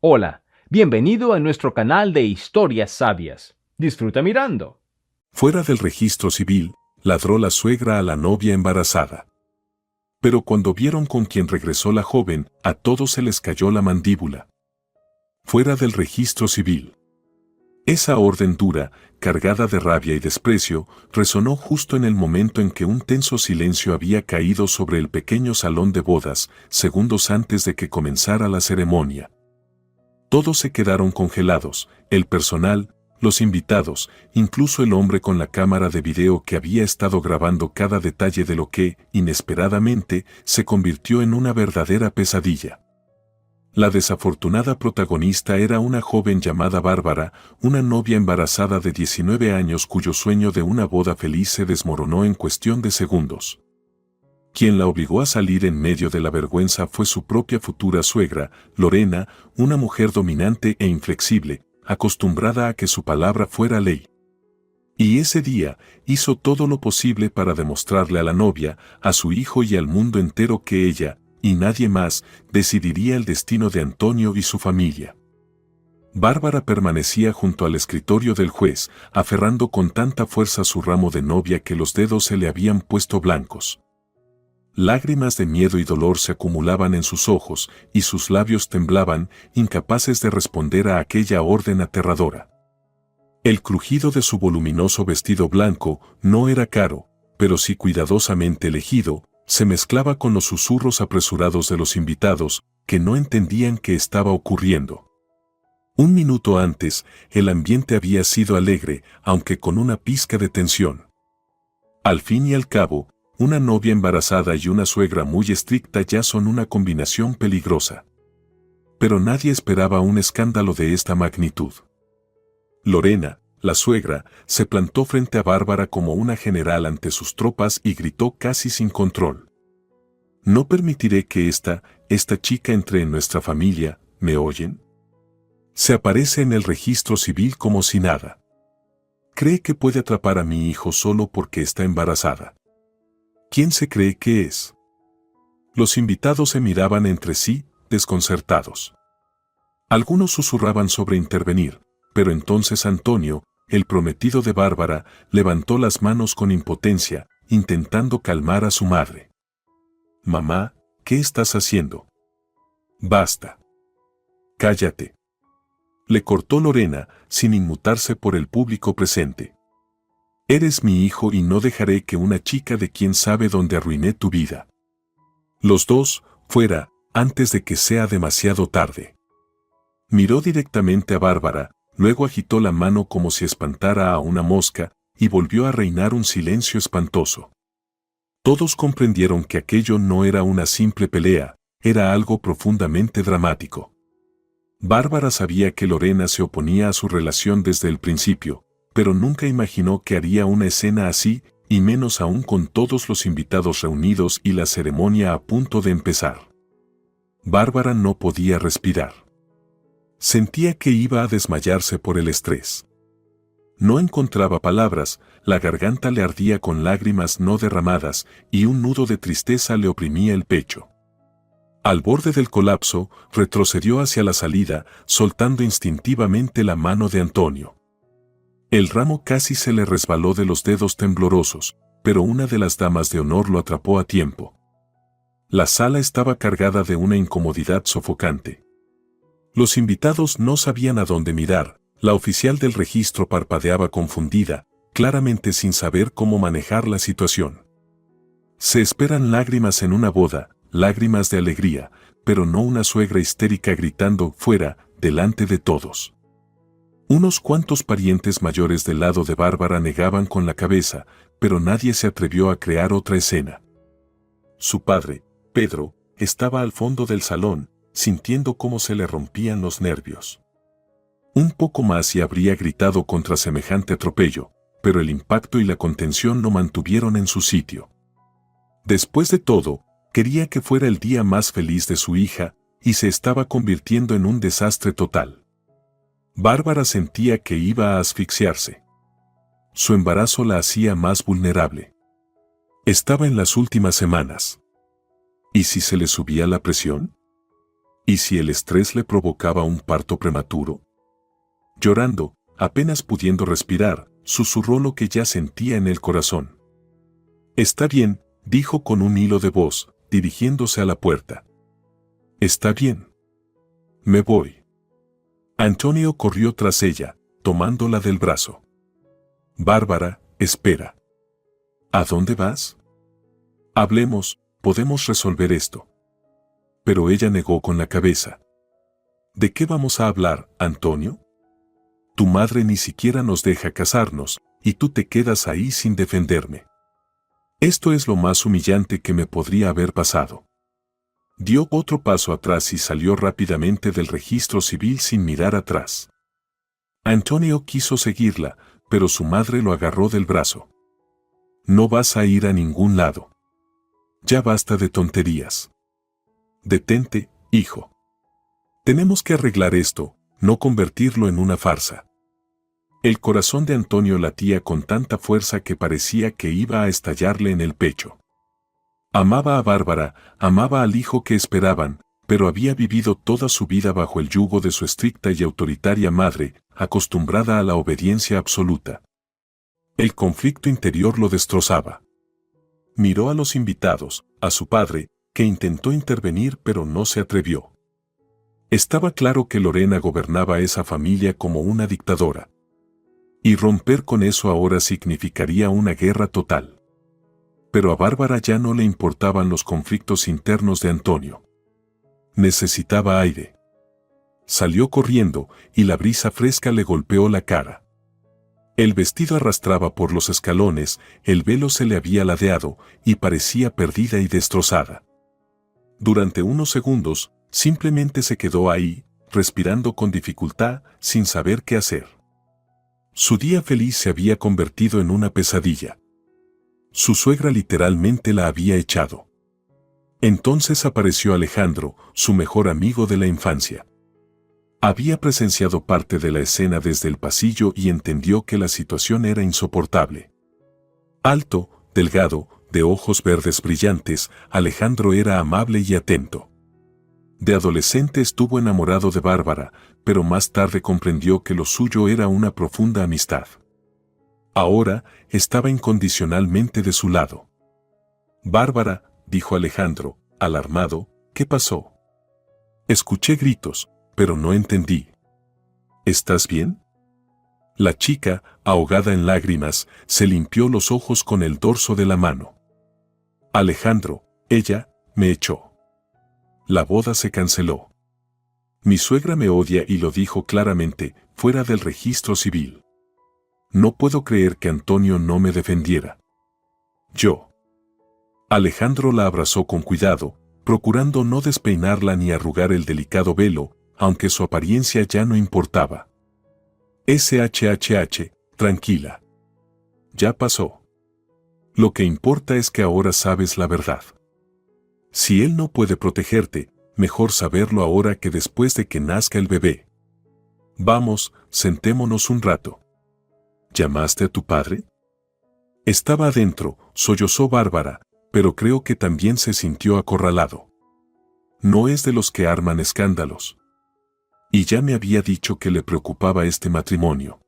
Hola, bienvenido a nuestro canal de historias sabias. Disfruta mirando. Fuera del registro civil, ladró la suegra a la novia embarazada. Pero cuando vieron con quién regresó la joven, a todos se les cayó la mandíbula. Fuera del registro civil. Esa orden dura, cargada de rabia y desprecio, resonó justo en el momento en que un tenso silencio había caído sobre el pequeño salón de bodas, segundos antes de que comenzara la ceremonia. Todos se quedaron congelados, el personal, los invitados, incluso el hombre con la cámara de video que había estado grabando cada detalle de lo que, inesperadamente, se convirtió en una verdadera pesadilla. La desafortunada protagonista era una joven llamada Bárbara, una novia embarazada de 19 años cuyo sueño de una boda feliz se desmoronó en cuestión de segundos. Quien la obligó a salir en medio de la vergüenza fue su propia futura suegra, Lorena, una mujer dominante e inflexible, acostumbrada a que su palabra fuera ley. Y ese día hizo todo lo posible para demostrarle a la novia, a su hijo y al mundo entero que ella, y nadie más, decidiría el destino de Antonio y su familia. Bárbara permanecía junto al escritorio del juez, aferrando con tanta fuerza su ramo de novia que los dedos se le habían puesto blancos. Lágrimas de miedo y dolor se acumulaban en sus ojos, y sus labios temblaban, incapaces de responder a aquella orden aterradora. El crujido de su voluminoso vestido blanco no era caro, pero sí cuidadosamente elegido, se mezclaba con los susurros apresurados de los invitados, que no entendían qué estaba ocurriendo. Un minuto antes, el ambiente había sido alegre, aunque con una pizca de tensión. Al fin y al cabo, una novia embarazada y una suegra muy estricta ya son una combinación peligrosa. Pero nadie esperaba un escándalo de esta magnitud. Lorena, la suegra, se plantó frente a Bárbara como una general ante sus tropas y gritó casi sin control. No permitiré que esta chica entre en nuestra familia, ¿me oyen? Se aparece en el registro civil como si nada. Cree que puede atrapar a mi hijo solo porque está embarazada. ¿Quién se cree que es? Los invitados se miraban entre sí, desconcertados. Algunos susurraban sobre intervenir, pero entonces Antonio, el prometido de Bárbara, levantó las manos con impotencia, intentando calmar a su madre. «Mamá, ¿qué estás haciendo?» «Basta. Cállate», le cortó Lorena, sin inmutarse por el público presente. «Eres mi hijo y no dejaré que una chica de quién sabe dónde arruiné tu vida. Los dos, fuera, antes de que sea demasiado tarde». Miró directamente a Bárbara, luego agitó la mano como si espantara a una mosca, y volvió a reinar un silencio espantoso. Todos comprendieron que aquello no era una simple pelea, era algo profundamente dramático. Bárbara sabía que Lorena se oponía a su relación desde el principio, pero nunca imaginó que haría una escena así, y menos aún con todos los invitados reunidos y la ceremonia a punto de empezar. Bárbara no podía respirar. Sentía que iba a desmayarse por el estrés. No encontraba palabras, la garganta le ardía con lágrimas no derramadas y un nudo de tristeza le oprimía el pecho. Al borde del colapso, retrocedió hacia la salida, soltando instintivamente la mano de Antonio. El ramo casi se le resbaló de los dedos temblorosos, pero una de las damas de honor lo atrapó a tiempo. La sala estaba cargada de una incomodidad sofocante. Los invitados no sabían a dónde mirar, la oficial del registro parpadeaba confundida, claramente sin saber cómo manejar la situación. Se esperan lágrimas en una boda, lágrimas de alegría, pero no una suegra histérica gritando fuera, delante de todos. Unos cuantos parientes mayores del lado de Bárbara negaban con la cabeza, pero nadie se atrevió a crear otra escena. Su padre, Pedro, estaba al fondo del salón, sintiendo cómo se le rompían los nervios. Un poco más y habría gritado contra semejante atropello, pero el impacto y la contención lo mantuvieron en su sitio. Después de todo, quería que fuera el día más feliz de su hija, y se estaba convirtiendo en un desastre total. Bárbara sentía que iba a asfixiarse. Su embarazo la hacía más vulnerable. Estaba en las últimas semanas. ¿Y si se le subía la presión? ¿Y si el estrés le provocaba un parto prematuro? Llorando, apenas pudiendo respirar, susurró lo que ya sentía en el corazón. Está bien, dijo con un hilo de voz, dirigiéndose a la puerta. Está bien. Me voy. Antonio corrió tras ella, tomándola del brazo. Bárbara, espera. ¿A dónde vas? Hablemos, podemos resolver esto. Pero ella negó con la cabeza. ¿De qué vamos a hablar, Antonio? Tu madre ni siquiera nos deja casarnos, y tú te quedas ahí sin defenderme. Esto es lo más humillante que me podría haber pasado. Dio otro paso atrás y salió rápidamente del registro civil sin mirar atrás. Antonio quiso seguirla, pero su madre lo agarró del brazo. No vas a ir a ningún lado. Ya basta de tonterías. Detente, hijo. Tenemos que arreglar esto, no convertirlo en una farsa. El corazón de Antonio latía con tanta fuerza que parecía que iba a estallarle en el pecho. Amaba a Bárbara, amaba al hijo que esperaban, pero había vivido toda su vida bajo el yugo de su estricta y autoritaria madre, acostumbrada a la obediencia absoluta. El conflicto interior lo destrozaba. Miró a los invitados, a su padre, que intentó intervenir pero no se atrevió. Estaba claro que Lorena gobernaba esa familia como una dictadora. Y romper con eso ahora significaría una guerra total. Pero a Bárbara ya no le importaban los conflictos internos de Antonio. Necesitaba aire. Salió corriendo y la brisa fresca le golpeó la cara. El vestido arrastraba por los escalones, el velo se le había ladeado y parecía perdida y destrozada. Durante unos segundos, simplemente se quedó ahí, respirando con dificultad, sin saber qué hacer. Su día feliz se había convertido en una pesadilla. Su suegra literalmente la había echado. Entonces apareció Alejandro, su mejor amigo de la infancia. Había presenciado parte de la escena desde el pasillo y entendió que la situación era insoportable. Alto, delgado, de ojos verdes brillantes, Alejandro era amable y atento. De adolescente estuvo enamorado de Bárbara, pero más tarde comprendió que lo suyo era una profunda amistad. Ahora estaba incondicionalmente de su lado. Bárbara, dijo Alejandro, alarmado, ¿qué pasó? Escuché gritos, pero no entendí. ¿Estás bien? La chica, ahogada en lágrimas, se limpió los ojos con el dorso de la mano. Alejandro, ella, me echó. La boda se canceló. Mi suegra me odia y lo dijo claramente, fuera del registro civil. No puedo creer que Antonio no me defendiera. Yo. Alejandro la abrazó con cuidado, procurando no despeinarla ni arrugar el delicado velo, aunque su apariencia ya no importaba. SHHH, tranquila. Ya pasó. Lo que importa es que ahora sabes la verdad. Si él no puede protegerte, mejor saberlo ahora que después de que nazca el bebé. Vamos, sentémonos un rato. ¿Llamaste a tu padre? Estaba adentro, sollozó Bárbara, pero creo que también se sintió acorralado. No es de los que arman escándalos. Y ya me había dicho que le preocupaba este matrimonio.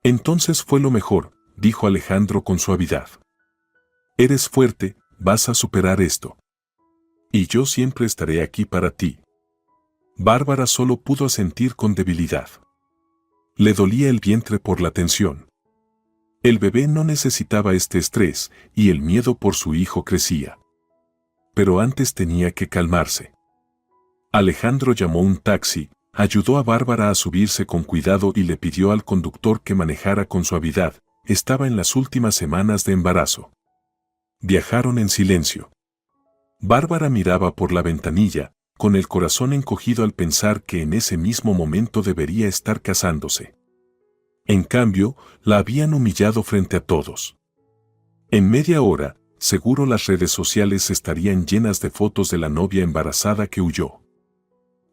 Entonces fue lo mejor, dijo Alejandro con suavidad. Eres fuerte, vas a superar esto. Y yo siempre estaré aquí para ti. Bárbara solo pudo asentir con debilidad. Le dolía el vientre por la tensión. El bebé no necesitaba este estrés y el miedo por su hijo crecía. Pero antes tenía que calmarse. Alejandro llamó un taxi, ayudó a Bárbara a subirse con cuidado y le pidió al conductor que manejara con suavidad. Estaba en las últimas semanas de embarazo. Viajaron en silencio. Bárbara miraba por la ventanilla, con el corazón encogido al pensar que en ese mismo momento debería estar casándose. En cambio, la habían humillado frente a todos. En media hora, seguro las redes sociales estarían llenas de fotos de la novia embarazada que huyó.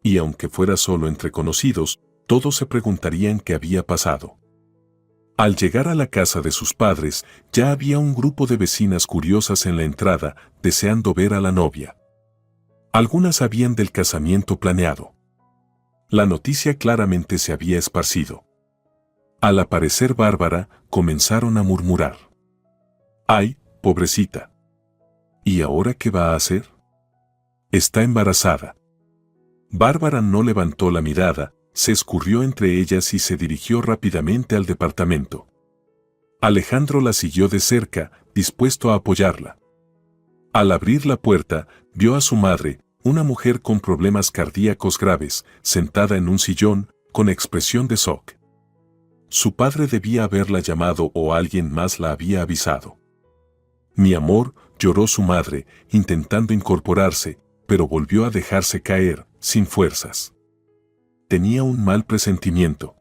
Y aunque fuera solo entre conocidos, todos se preguntarían qué había pasado. Al llegar a la casa de sus padres, ya había un grupo de vecinas curiosas en la entrada, deseando ver a la novia. Algunas sabían del casamiento planeado. La noticia claramente se había esparcido. Al aparecer Bárbara, comenzaron a murmurar. ¡Ay, pobrecita! ¿Y ahora qué va a hacer? Está embarazada. Bárbara no levantó la mirada, se escurrió entre ellas y se dirigió rápidamente al departamento. Alejandro la siguió de cerca, dispuesto a apoyarla. Al abrir la puerta, vio a su madre, una mujer con problemas cardíacos graves, sentada en un sillón, con expresión de shock. Su padre debía haberla llamado o alguien más la había avisado. Mi amor, lloró su madre, intentando incorporarse, pero volvió a dejarse caer, sin fuerzas. Tenía un mal presentimiento.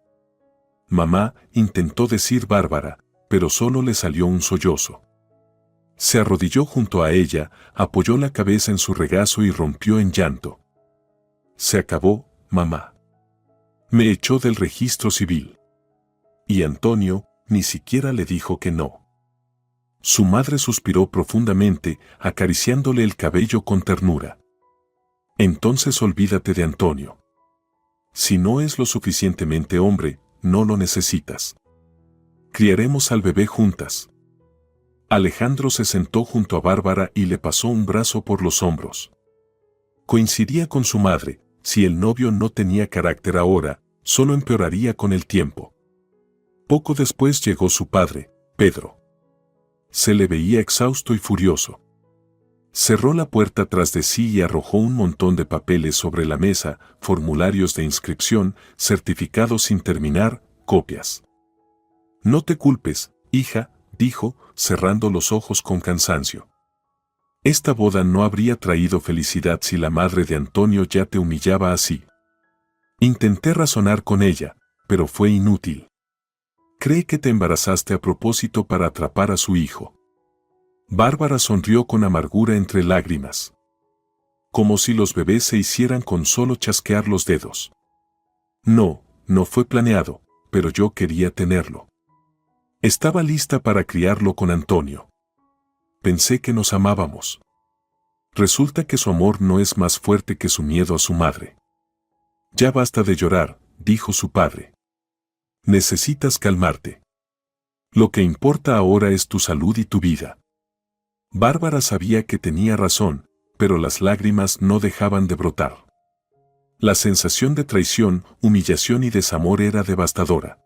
Mamá, intentó decir Bárbara, pero solo le salió un sollozo. Se arrodilló junto a ella, apoyó la cabeza en su regazo y rompió en llanto. Se acabó, mamá. Me echó del registro civil. Y Antonio ni siquiera le dijo que no. Su madre suspiró profundamente, acariciándole el cabello con ternura. Entonces olvídate de Antonio. Si no es lo suficientemente hombre, no lo necesitas. Criaremos al bebé juntas. Alejandro se sentó junto a Bárbara y le pasó un brazo por los hombros. Coincidía con su madre, si el novio no tenía carácter ahora, solo empeoraría con el tiempo. Poco después llegó su padre, Pedro. Se le veía exhausto y furioso. Cerró la puerta tras de sí y arrojó un montón de papeles sobre la mesa, formularios de inscripción, certificados sin terminar, copias. No te culpes, hija, dijo, cerrando los ojos con cansancio. Esta boda no habría traído felicidad si la madre de Antonio ya te humillaba así. Intenté razonar con ella, pero fue inútil. Cree que te embarazaste a propósito para atrapar a su hijo. Bárbara sonrió con amargura entre lágrimas. Como si los bebés se hicieran con solo chasquear los dedos. No, no fue planeado, pero yo quería tenerlo. Estaba lista para criarlo con Antonio. Pensé que nos amábamos. Resulta que su amor no es más fuerte que su miedo a su madre. Ya basta de llorar, dijo su padre. Necesitas calmarte. Lo que importa ahora es tu salud y tu vida. Bárbara sabía que tenía razón, pero las lágrimas no dejaban de brotar. La sensación de traición, humillación y desamor era devastadora.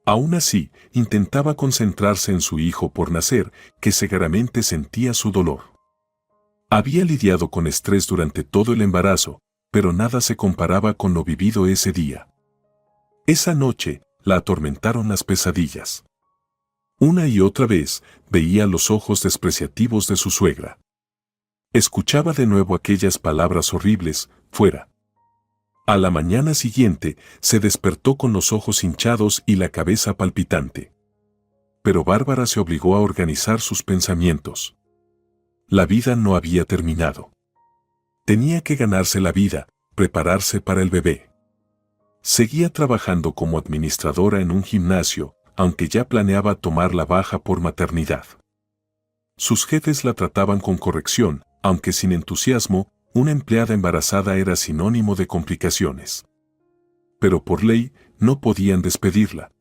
Aún así, intentaba concentrarse en su hijo por nacer, que cegaramente sentía su dolor. Había lidiado con estrés durante todo el embarazo, pero nada se comparaba con lo vivido ese día. Esa noche, la atormentaron las pesadillas. Una y otra vez, veía los ojos despreciativos de su suegra. Escuchaba de nuevo aquellas palabras horribles, fuera. A la mañana siguiente, se despertó con los ojos hinchados y la cabeza palpitante. Pero Bárbara se obligó a organizar sus pensamientos. La vida no había terminado. Tenía que ganarse la vida, prepararse para el bebé. Seguía trabajando como administradora en un gimnasio, aunque ya planeaba tomar la baja por maternidad. Sus jefes la trataban con corrección, aunque sin entusiasmo. Una empleada embarazada era sinónimo de complicaciones. Pero por ley, no podían despedirla.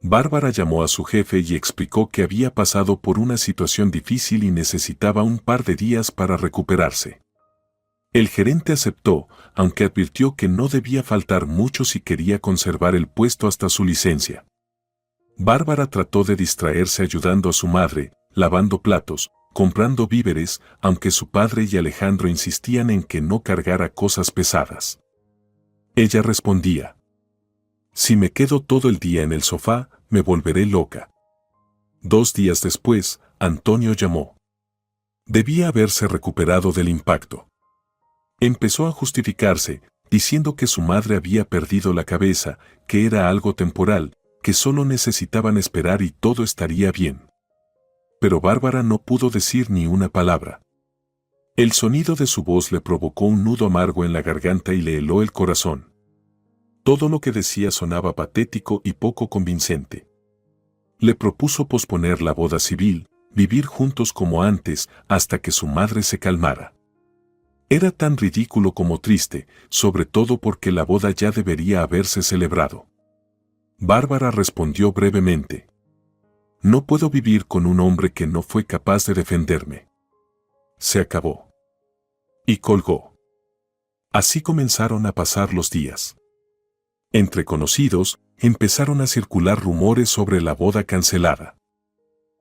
Bárbara llamó a su jefe y explicó que había pasado por una situación difícil y necesitaba un par de días para recuperarse. El gerente aceptó, aunque advirtió que no debía faltar mucho si quería conservar el puesto hasta su licencia. Bárbara trató de distraerse ayudando a su madre, lavando platos, comprando víveres, aunque su padre y Alejandro insistían en que no cargara cosas pesadas. Ella respondía: si me quedo todo el día en el sofá, me volveré loca. 2 días después, Antonio llamó. Debía haberse recuperado del impacto. Empezó a justificarse, diciendo que su madre había perdido la cabeza, que era algo temporal, que solo necesitaban esperar y todo estaría bien. Pero Bárbara no pudo decir ni una palabra. El sonido de su voz le provocó un nudo amargo en la garganta y le heló el corazón. Todo lo que decía sonaba patético y poco convincente. Le propuso posponer la boda civil, vivir juntos como antes, hasta que su madre se calmara. Era tan ridículo como triste, sobre todo porque la boda ya debería haberse celebrado. Bárbara respondió brevemente. No puedo vivir con un hombre que no fue capaz de defenderme. Se acabó. Y colgó. Así comenzaron a pasar los días. Entre conocidos, empezaron a circular rumores sobre la boda cancelada.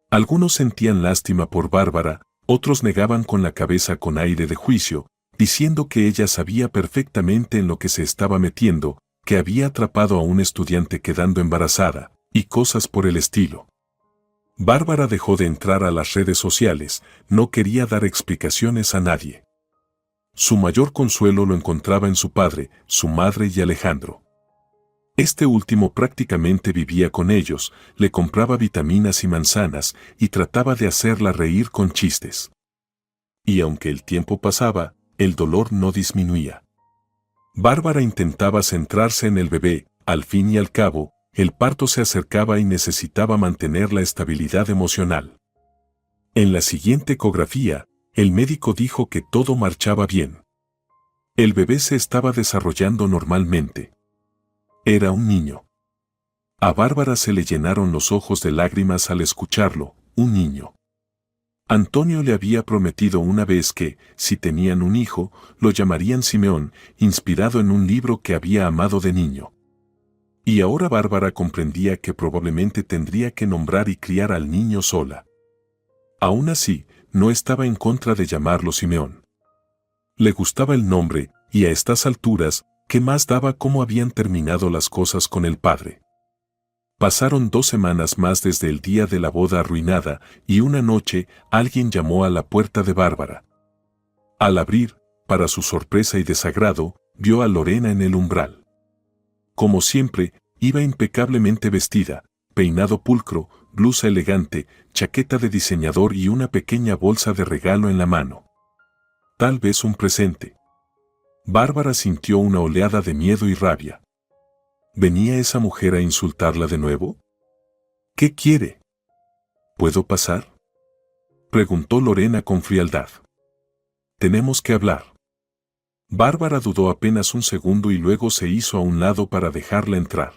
Algunos sentían lástima por Bárbara, otros negaban con la cabeza con aire de juicio, diciendo que ella sabía perfectamente en lo que se estaba metiendo, que había atrapado a un estudiante quedando embarazada, y cosas por el estilo. Bárbara dejó de entrar a las redes sociales, no quería dar explicaciones a nadie. Su mayor consuelo lo encontraba en su padre, su madre y Alejandro. Este último prácticamente vivía con ellos, le compraba vitaminas y manzanas y trataba de hacerla reír con chistes. Y aunque el tiempo pasaba, el dolor no disminuía. Bárbara intentaba centrarse en el bebé, al fin y al cabo, el parto se acercaba y necesitaba mantener la estabilidad emocional. En la siguiente ecografía, el médico dijo que todo marchaba bien. El bebé se estaba desarrollando normalmente. Era un niño. A Bárbara se le llenaron los ojos de lágrimas al escucharlo, un niño. Antonio le había prometido una vez que, si tenían un hijo, lo llamarían Simeón, inspirado en un libro que había amado de niño. Y ahora Bárbara comprendía que probablemente tendría que nombrar y criar al niño sola. Aún así, no estaba en contra de llamarlo Simeón. Le gustaba el nombre, y a estas alturas, ¿qué más daba cómo habían terminado las cosas con el padre? Pasaron 2 semanas más desde el día de la boda arruinada, y una noche alguien llamó a la puerta de Bárbara. Al abrir, para su sorpresa y desagrado, vio a Lorena en el umbral. Como siempre, iba impecablemente vestida, peinado pulcro, blusa elegante, chaqueta de diseñador y una pequeña bolsa de regalo en la mano. Tal vez un presente. Bárbara sintió una oleada de miedo y rabia. ¿Venía esa mujer a insultarla de nuevo? ¿Qué quiere? ¿Puedo pasar?, preguntó Lorena con frialdad. Tenemos que hablar. Bárbara dudó apenas un segundo y luego se hizo a un lado para dejarla entrar.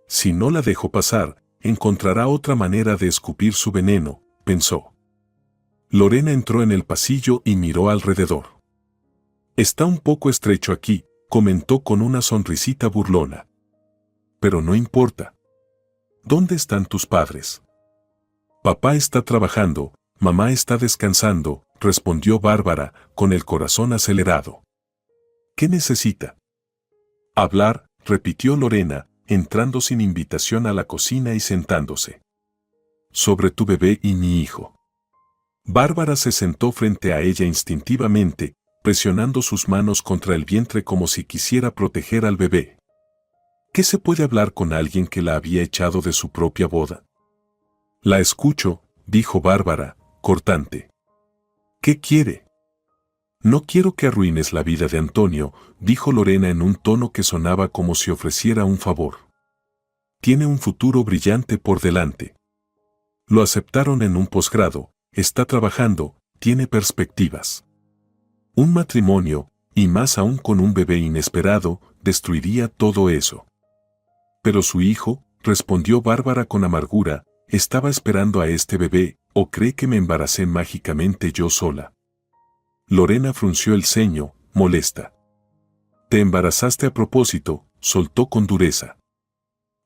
Si no la dejo pasar, encontrará otra manera de escupir su veneno, pensó. Lorena entró en el pasillo y miró alrededor. Está un poco estrecho aquí, comentó con una sonrisita burlona. Pero no importa. ¿Dónde están tus padres? Papá está trabajando, mamá está descansando, respondió Bárbara, con el corazón acelerado. ¿Qué necesita? Hablar, repitió Lorena, entrando sin invitación a la cocina y sentándose. Sobre tu bebé y mi hijo. Bárbara se sentó frente a ella instintivamente, presionando sus manos contra el vientre como si quisiera proteger al bebé. ¿Qué se puede hablar con alguien que la había echado de su propia boda? La escucho, dijo Bárbara, cortante. ¿Qué quiere? No quiero que arruines la vida de Antonio, dijo Lorena en un tono que sonaba como si ofreciera un favor. Tiene un futuro brillante por delante. Lo aceptaron en un posgrado, está trabajando, tiene perspectivas. Un matrimonio, y más aún con un bebé inesperado, destruiría todo eso. Pero su hijo, respondió Bárbara con amargura, estaba esperando a este bebé, ¿o cree que me embaracé mágicamente yo sola? Lorena frunció el ceño, molesta. Te embarazaste a propósito, soltó con dureza.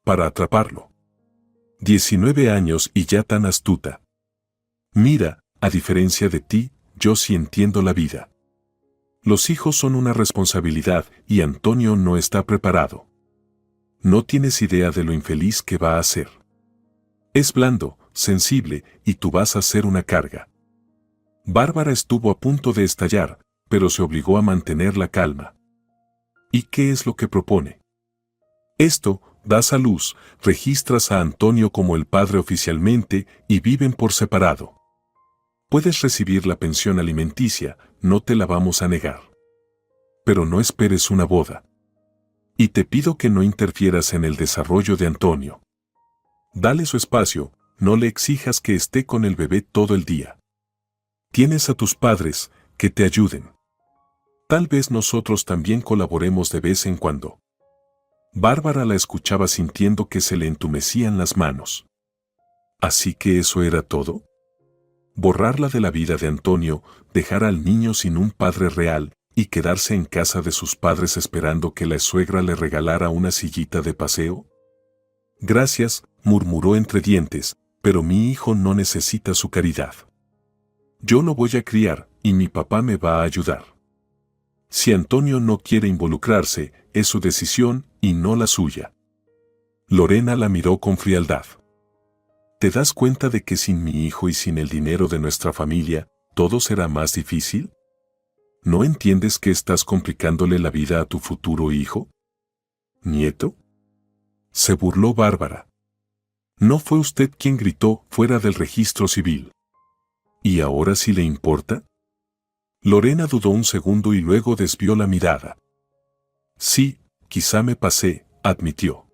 Para atraparlo. 19 años y ya tan astuta. Mira, a diferencia de ti, yo sí entiendo la vida. Los hijos son una responsabilidad y Antonio no está preparado. No tienes idea de lo infeliz que va a ser. Es blando, sensible, y tú vas a ser una carga. Bárbara estuvo a punto de estallar, pero se obligó a mantener la calma. ¿Y qué es lo que propone? Esto, das a luz, registras a Antonio como el padre oficialmente y viven por separado. Puedes recibir la pensión alimenticia, no te la vamos a negar. Pero no esperes una boda. Y te pido que no interfieras en el desarrollo de Antonio. Dale su espacio, no le exijas que esté con el bebé todo el día. Tienes a tus padres, que te ayuden. Tal vez nosotros también colaboremos de vez en cuando. Bárbara la escuchaba sintiendo que se le entumecían las manos. ¿Así que eso era todo? Borrarla de la vida de Antonio, dejar al niño sin un padre real y quedarse en casa de sus padres esperando que la suegra le regalara una sillita de paseo. Gracias, murmuró entre dientes, pero mi hijo no necesita su caridad. Yo lo voy a criar y mi papá me va a ayudar. Si Antonio no quiere involucrarse, es su decisión y no la suya. Lorena la miró con frialdad. ¿Te das cuenta de que sin mi hijo y sin el dinero de nuestra familia, todo será más difícil? ¿No entiendes que estás complicándole la vida a tu futuro hijo? ¿Nieto? Se burló Bárbara. No fue usted quien gritó fuera del registro civil. ¿Y ahora sí le importa? Lorena dudó un segundo y luego desvió la mirada. Sí, quizá me pasé, admitió.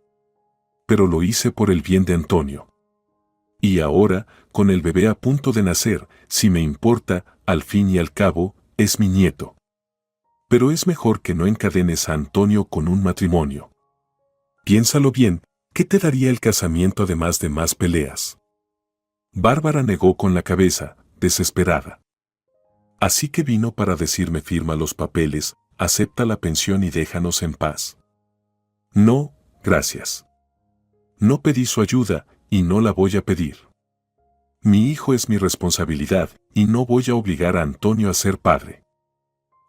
Pero lo hice por el bien de Antonio. Y ahora, con el bebé a punto de nacer, si me importa, al fin y al cabo, es mi nieto. Pero es mejor que no encadenes a Antonio con un matrimonio. Piénsalo bien, ¿qué te daría el casamiento además de más peleas? Bárbara negó con la cabeza, desesperada. Así que vino para decirme firma los papeles, acepta la pensión y déjanos en paz. No, gracias. No pedí su ayuda y no la voy a pedir. Mi hijo es mi responsabilidad y no voy a obligar a Antonio a ser padre.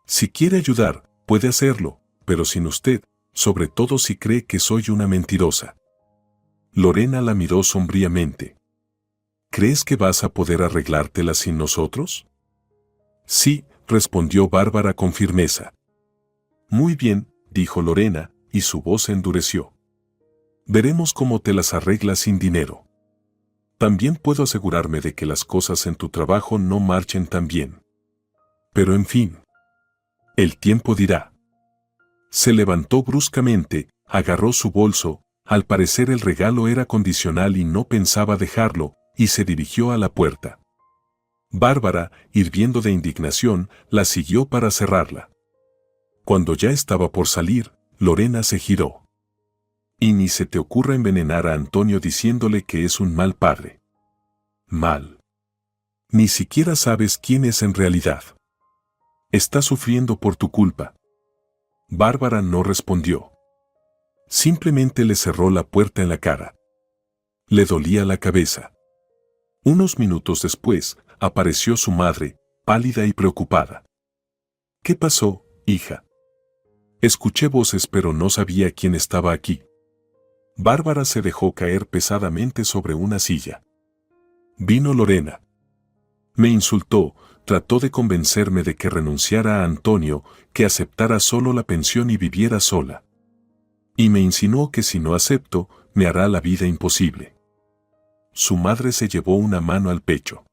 Si quiere ayudar, puede hacerlo, pero sin usted, sobre todo si cree que soy una mentirosa. Lorena la miró sombríamente. ¿Crees que vas a poder arreglártela sin nosotros? Sí, respondió Bárbara con firmeza. Muy bien, dijo Lorena, y su voz se endureció. Veremos cómo te las arreglas sin dinero. También puedo asegurarme de que las cosas en tu trabajo no marchen tan bien. Pero en fin, el tiempo dirá. Se levantó bruscamente, agarró su bolso, al parecer el regalo era condicional y no pensaba dejarlo, y se dirigió a la puerta. Bárbara, hirviendo de indignación, la siguió para cerrarla. Cuando ya estaba por salir, Lorena se giró. Y ni se te ocurra envenenar a Antonio diciéndole que es un mal padre. Mal. Ni siquiera sabes quién es en realidad. Está sufriendo por tu culpa. Bárbara no respondió. Simplemente le cerró la puerta en la cara. Le dolía la cabeza. Unos minutos después, apareció su madre, pálida y preocupada. ¿Qué pasó, hija? Escuché voces pero no sabía quién estaba aquí. Bárbara se dejó caer pesadamente sobre una silla. Vino Lorena. Me insultó, trató de convencerme de que renunciara a Antonio, que aceptara solo la pensión y viviera sola. Y me insinuó que si no acepto, me hará la vida imposible. Su madre se llevó una mano al pecho.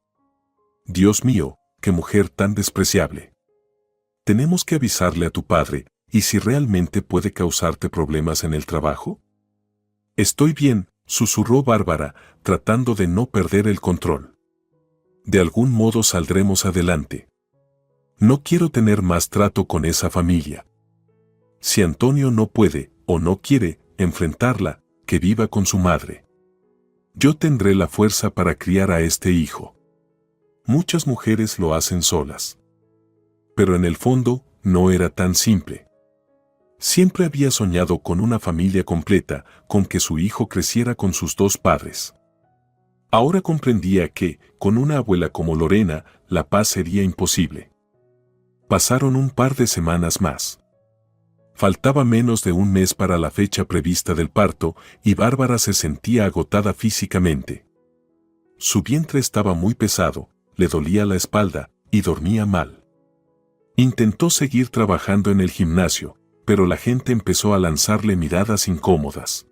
Dios mío, qué mujer tan despreciable. Tenemos que avisarle a tu padre, ¿y si realmente puede causarte problemas en el trabajo? Estoy bien, susurró Bárbara, tratando de no perder el control. De algún modo saldremos adelante. No quiero tener más trato con esa familia. Si Antonio no puede, o no quiere, enfrentarla, que viva con su madre. Yo tendré la fuerza para criar a este hijo. Muchas mujeres lo hacen solas. Pero en el fondo, no era tan simple. Siempre había soñado con una familia completa, con que su hijo creciera con sus dos padres. Ahora comprendía que, con una abuela como Lorena, la paz sería imposible. Pasaron un par de semanas más. Faltaba menos de un mes para la fecha prevista del parto, y Bárbara se sentía agotada físicamente. Su vientre estaba muy pesado, le dolía la espalda, y dormía mal. Intentó seguir trabajando en el gimnasio, pero la gente empezó a lanzarle miradas incómodas.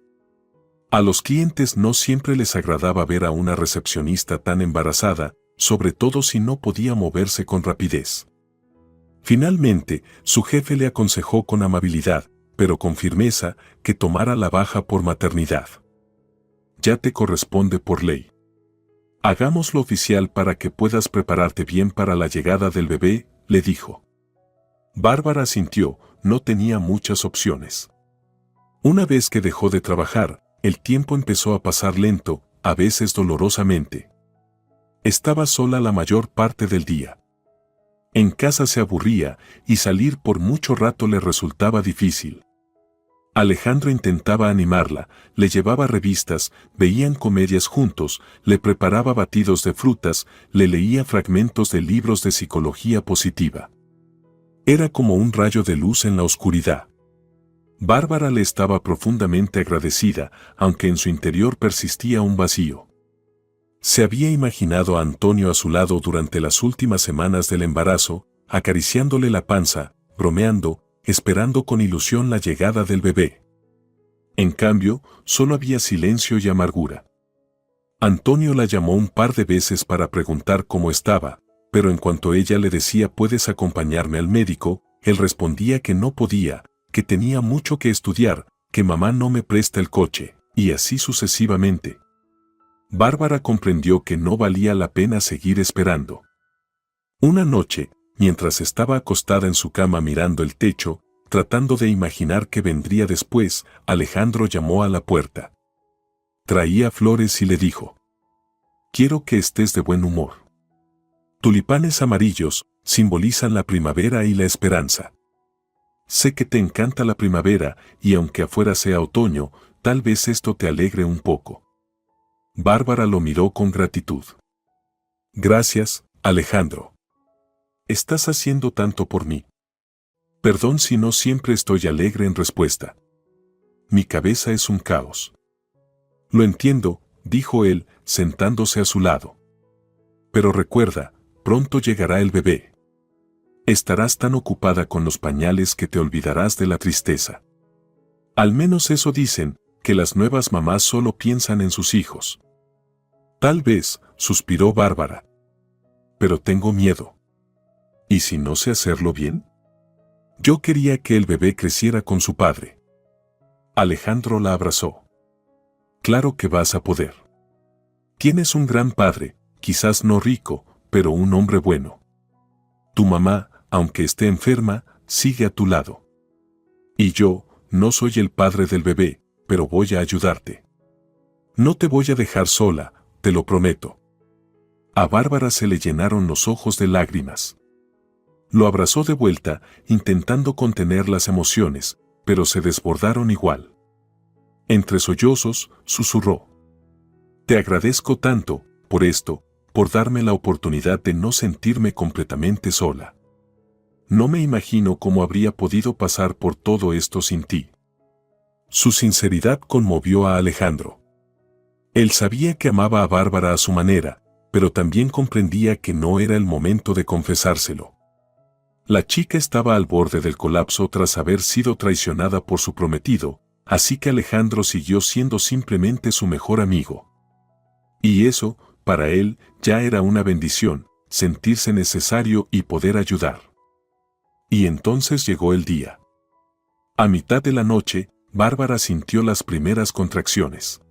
A los clientes no siempre les agradaba ver a una recepcionista tan embarazada, sobre todo si no podía moverse con rapidez. Finalmente, su jefe le aconsejó con amabilidad, pero con firmeza, que tomara la baja por maternidad. Ya te corresponde por ley. Hagámoslo oficial para que puedas prepararte bien para la llegada del bebé, le dijo. Bárbara sintió, no tenía muchas opciones. Una vez que dejó de trabajar, el tiempo empezó a pasar lento, a veces dolorosamente. Estaba sola la mayor parte del día. En casa se aburría y salir por mucho rato le resultaba difícil. Alejandro intentaba animarla, le llevaba revistas, veían comedias juntos, le preparaba batidos de frutas, le leía fragmentos de libros de psicología positiva. Era como un rayo de luz en la oscuridad. Bárbara le estaba profundamente agradecida, aunque en su interior persistía un vacío. Se había imaginado a Antonio a su lado durante las últimas semanas del embarazo, acariciándole la panza, bromeando, esperando con ilusión la llegada del bebé. En cambio, solo había silencio y amargura. Antonio la llamó un par de veces para preguntar cómo estaba, pero en cuanto ella le decía «¿Puedes acompañarme al médico?», él respondía que no podía, que tenía mucho que estudiar, que mamá no me presta el coche, y así sucesivamente. Bárbara comprendió que no valía la pena seguir esperando. Una noche, mientras estaba acostada en su cama mirando el techo, tratando de imaginar qué vendría después, Alejandro llamó a la puerta. Traía flores y le dijo: «Quiero que estés de buen humor. Tulipanes amarillos simbolizan la primavera y la esperanza. Sé que te encanta la primavera y aunque afuera sea otoño, tal vez esto te alegre un poco». Bárbara lo miró con gratitud. «Gracias, Alejandro. Estás haciendo tanto por mí. Perdón si no siempre estoy alegre en respuesta. Mi cabeza es un caos». «Lo entiendo», dijo él, sentándose a su lado. «Pero recuerda, pronto llegará el bebé. Estarás tan ocupada con los pañales que te olvidarás de la tristeza. Al menos eso dicen, que las nuevas mamás solo piensan en sus hijos». «Tal vez», suspiró Bárbara. «Pero tengo miedo. ¿Y si no sé hacerlo bien? Yo quería que el bebé creciera con su padre». Alejandro la abrazó. «Claro que vas a poder. Tienes un gran padre, quizás no rico, pero un hombre bueno. Tu mamá, aunque esté enferma, sigue a tu lado. Y yo, no soy el padre del bebé, pero voy a ayudarte. No te voy a dejar sola, te lo prometo». A Bárbara se le llenaron los ojos de lágrimas. Lo abrazó de vuelta, intentando contener las emociones, pero se desbordaron igual. Entre sollozos, susurró: «Te agradezco tanto, por esto, por darme la oportunidad de no sentirme completamente sola. No me imagino cómo habría podido pasar por todo esto sin ti». Su sinceridad conmovió a Alejandro. Él sabía que amaba a Bárbara a su manera, pero también comprendía que no era el momento de confesárselo. La chica estaba al borde del colapso tras haber sido traicionada por su prometido, así que Alejandro siguió siendo simplemente su mejor amigo. Y eso, para él, ya era una bendición, sentirse necesario y poder ayudar. Y entonces llegó el día. A mitad de la noche, Bárbara sintió las primeras contracciones.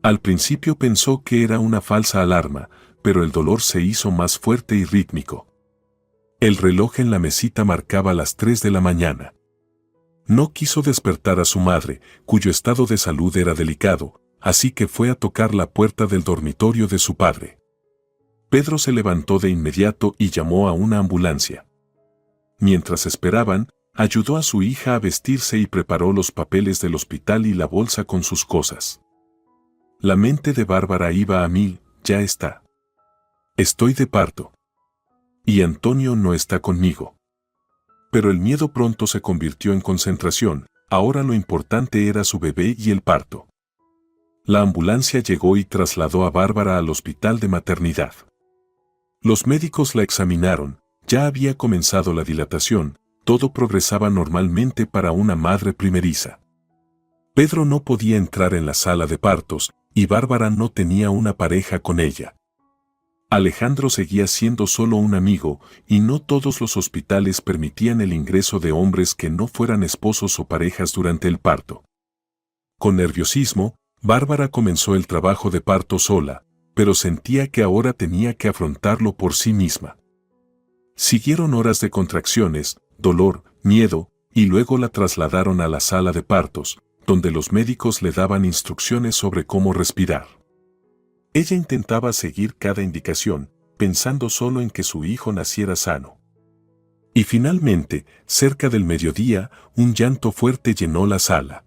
Al principio pensó que era una falsa alarma, pero el dolor se hizo más fuerte y rítmico. El reloj en la mesita marcaba las 3 de la mañana. No quiso despertar a su madre, cuyo estado de salud era delicado, así que fue a tocar la puerta del dormitorio de su padre. Pedro se levantó de inmediato y llamó a una ambulancia. Mientras esperaban, ayudó a su hija a vestirse y preparó los papeles del hospital y la bolsa con sus cosas. La mente de Bárbara iba a mil. «Ya está. Estoy de parto. Y Antonio no está conmigo». Pero el miedo pronto se convirtió en concentración, ahora lo importante era su bebé y el parto. La ambulancia llegó y trasladó a Bárbara al hospital de maternidad. Los médicos la examinaron, ya había comenzado la dilatación, todo progresaba normalmente para una madre primeriza. Pedro no podía entrar en la sala de partos, y Bárbara no tenía una pareja con ella. Alejandro seguía siendo solo un amigo, y no todos los hospitales permitían el ingreso de hombres que no fueran esposos o parejas durante el parto. Con nerviosismo, Bárbara comenzó el trabajo de parto sola, pero sentía que ahora tenía que afrontarlo por sí misma. Siguieron horas de contracciones, dolor, miedo, y luego la trasladaron a la sala de partos, donde los médicos le daban instrucciones sobre cómo respirar. Ella intentaba seguir cada indicación, pensando solo en que su hijo naciera sano. Y finalmente, cerca del mediodía, un llanto fuerte llenó la sala.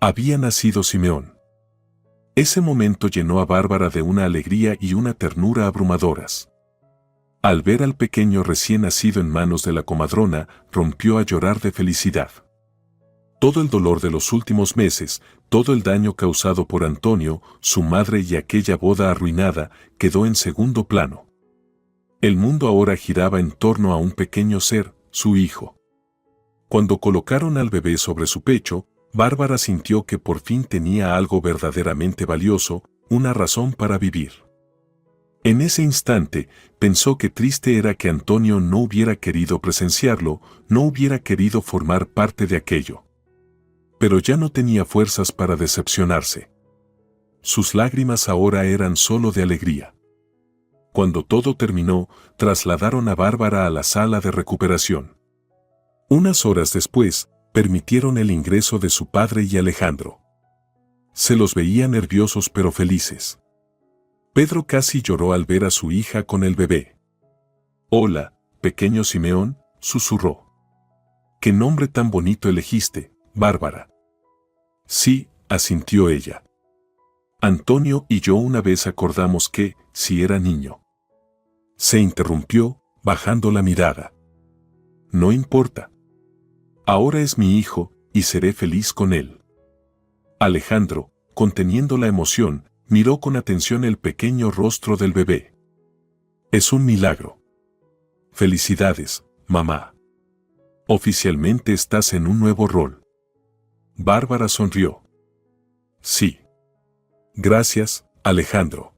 Había nacido Simeón. Ese momento llenó a Bárbara de una alegría y una ternura abrumadoras. Al ver al pequeño recién nacido en manos de la comadrona, rompió a llorar de felicidad. Todo el dolor de los últimos meses, todo el daño causado por Antonio, su madre y aquella boda arruinada, quedó en segundo plano. El mundo ahora giraba en torno a un pequeño ser, su hijo. Cuando colocaron al bebé sobre su pecho, Bárbara sintió que por fin tenía algo verdaderamente valioso, una razón para vivir. En ese instante, pensó que triste era que Antonio no hubiera querido presenciarlo, no hubiera querido formar parte de aquello. Pero ya no tenía fuerzas para decepcionarse. Sus lágrimas ahora eran solo de alegría. Cuando todo terminó, trasladaron a Bárbara a la sala de recuperación. Unas horas después, permitieron el ingreso de su padre y Alejandro. Se los veía nerviosos pero felices. Pedro casi lloró al ver a su hija con el bebé. «Hola, pequeño Simeón», susurró. «¿Qué nombre tan bonito elegiste, Bárbara?» «Sí», asintió ella. «Antonio y yo una vez acordamos que, si era niño». Se interrumpió, bajando la mirada. «No importa. Ahora es mi hijo, y seré feliz con él». Alejandro, conteniendo la emoción, miró con atención el pequeño rostro del bebé. «Es un milagro». «Felicidades, mamá. Oficialmente estás en un nuevo rol». Bárbara sonrió. «Sí. Gracias, Alejandro.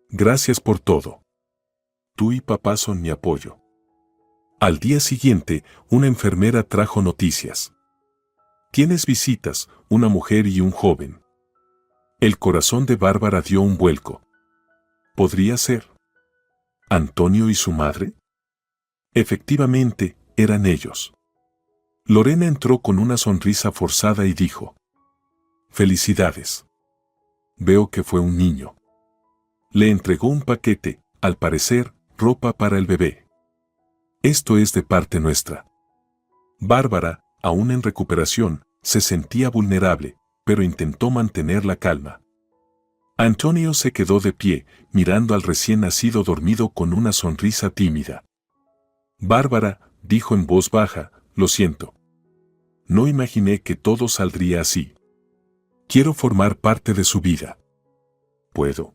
Gracias por todo. Tú y papá son mi apoyo». Al día siguiente, una enfermera trajo noticias. «Tienes visitas, una mujer y un joven». El corazón de Bárbara dio un vuelco. ¿Podría ser Antonio y su madre? Efectivamente, eran ellos. Lorena entró con una sonrisa forzada y dijo: «Felicidades. Veo que fue un niño». Le entregó un paquete, al parecer, ropa para el bebé. «Esto es de parte nuestra». Bárbara, aún en recuperación, se sentía vulnerable, pero intentó mantener la calma. Antonio se quedó de pie, mirando al recién nacido dormido con una sonrisa tímida. «Bárbara», dijo en voz baja, «lo siento. No imaginé que todo saldría así. Quiero formar parte de su vida». «¿Puedo?»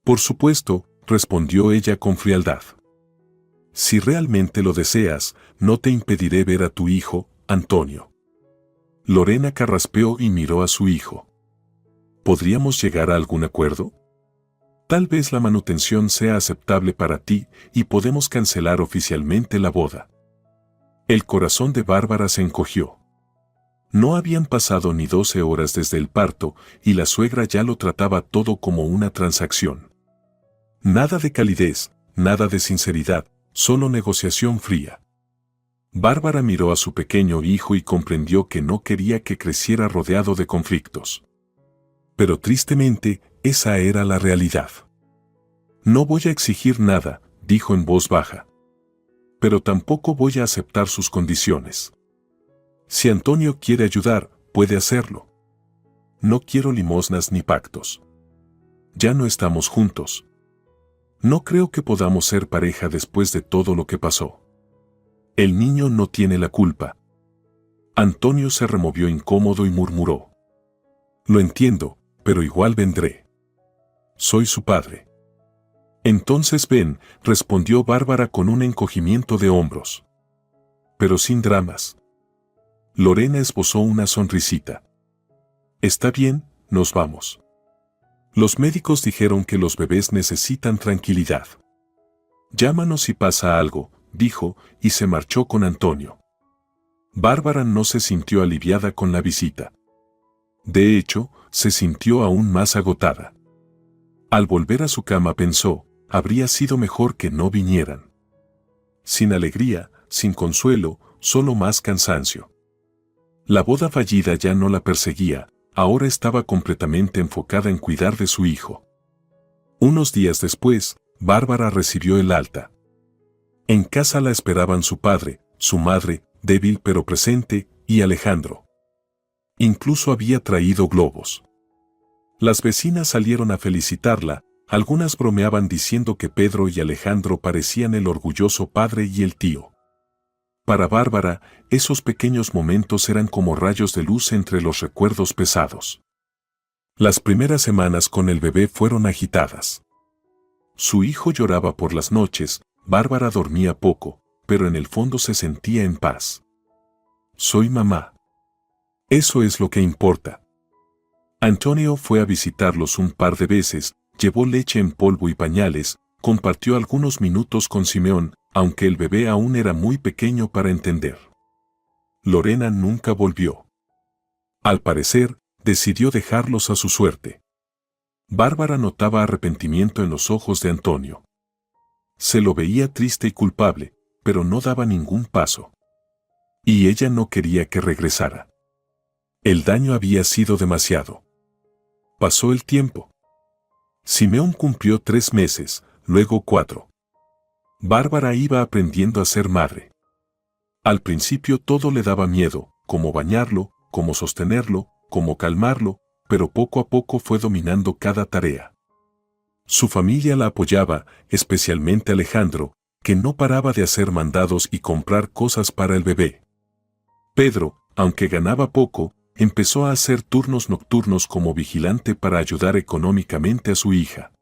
«Por supuesto», respondió ella con frialdad. «Si realmente lo deseas, no te impediré ver a tu hijo, Antonio». Lorena carraspeó y miró a su hijo. ¿Podríamos llegar a algún acuerdo? Tal vez la manutención sea aceptable para ti y podemos cancelar oficialmente la boda. El corazón de Bárbara se encogió. No habían pasado ni 12 horas desde el parto y la suegra ya lo trataba todo como una transacción. Nada de calidez, nada de sinceridad, solo negociación fría. Bárbara miró a su pequeño hijo y comprendió que no quería que creciera rodeado de conflictos. Pero tristemente, esa era la realidad. «No voy a exigir nada», dijo en voz baja. «Pero tampoco voy a aceptar sus condiciones. Si Antonio quiere ayudar, puede hacerlo. No quiero limosnas ni pactos. Ya no estamos juntos. No creo que podamos ser pareja después de todo lo que pasó. El niño no tiene la culpa». Antonio se removió incómodo y murmuró: «Lo entiendo, pero igual vendré. Soy su padre». «Entonces ven», respondió Bárbara con un encogimiento de hombros. «Pero sin dramas». Lorena esbozó una sonrisita. «Está bien, nos vamos. Los médicos dijeron que los bebés necesitan tranquilidad. Llámanos si pasa algo», dijo, y se marchó con Antonio. Bárbara no se sintió aliviada con la visita. De hecho, se sintió aún más agotada. Al volver a su cama pensó, habría sido mejor que no vinieran. Sin alegría, sin consuelo, solo más cansancio. La boda fallida ya no la perseguía, ahora estaba completamente enfocada en cuidar de su hijo. Unos días después, Bárbara recibió el alta. En casa la esperaban su padre, su madre, débil pero presente, y Alejandro. Incluso había traído globos. Las vecinas salieron a felicitarla, algunas bromeaban diciendo que Pedro y Alejandro parecían el orgulloso padre y el tío. Para Bárbara, esos pequeños momentos eran como rayos de luz entre los recuerdos pesados. Las primeras semanas con el bebé fueron agitadas. Su hijo lloraba por las noches, Bárbara dormía poco, pero en el fondo se sentía en paz. Soy mamá. Eso es lo que importa. Antonio fue a visitarlos un par de veces, llevó leche en polvo y pañales, compartió algunos minutos con Simeón, aunque el bebé aún era muy pequeño para entender. Lorena nunca volvió. Al parecer, decidió dejarlos a su suerte. Bárbara notaba arrepentimiento en los ojos de Antonio. Se lo veía triste y culpable, pero no daba ningún paso. Y ella no quería que regresara. El daño había sido demasiado. Pasó el tiempo. Simeón cumplió 3 meses, luego 4. Bárbara iba aprendiendo a ser madre. Al principio todo le daba miedo, cómo bañarlo, cómo sostenerlo, cómo calmarlo, pero poco a poco fue dominando cada tarea. Su familia la apoyaba, especialmente Alejandro, que no paraba de hacer mandados y comprar cosas para el bebé. Pedro, aunque ganaba poco, empezó a hacer turnos nocturnos como vigilante para ayudar económicamente a su hija.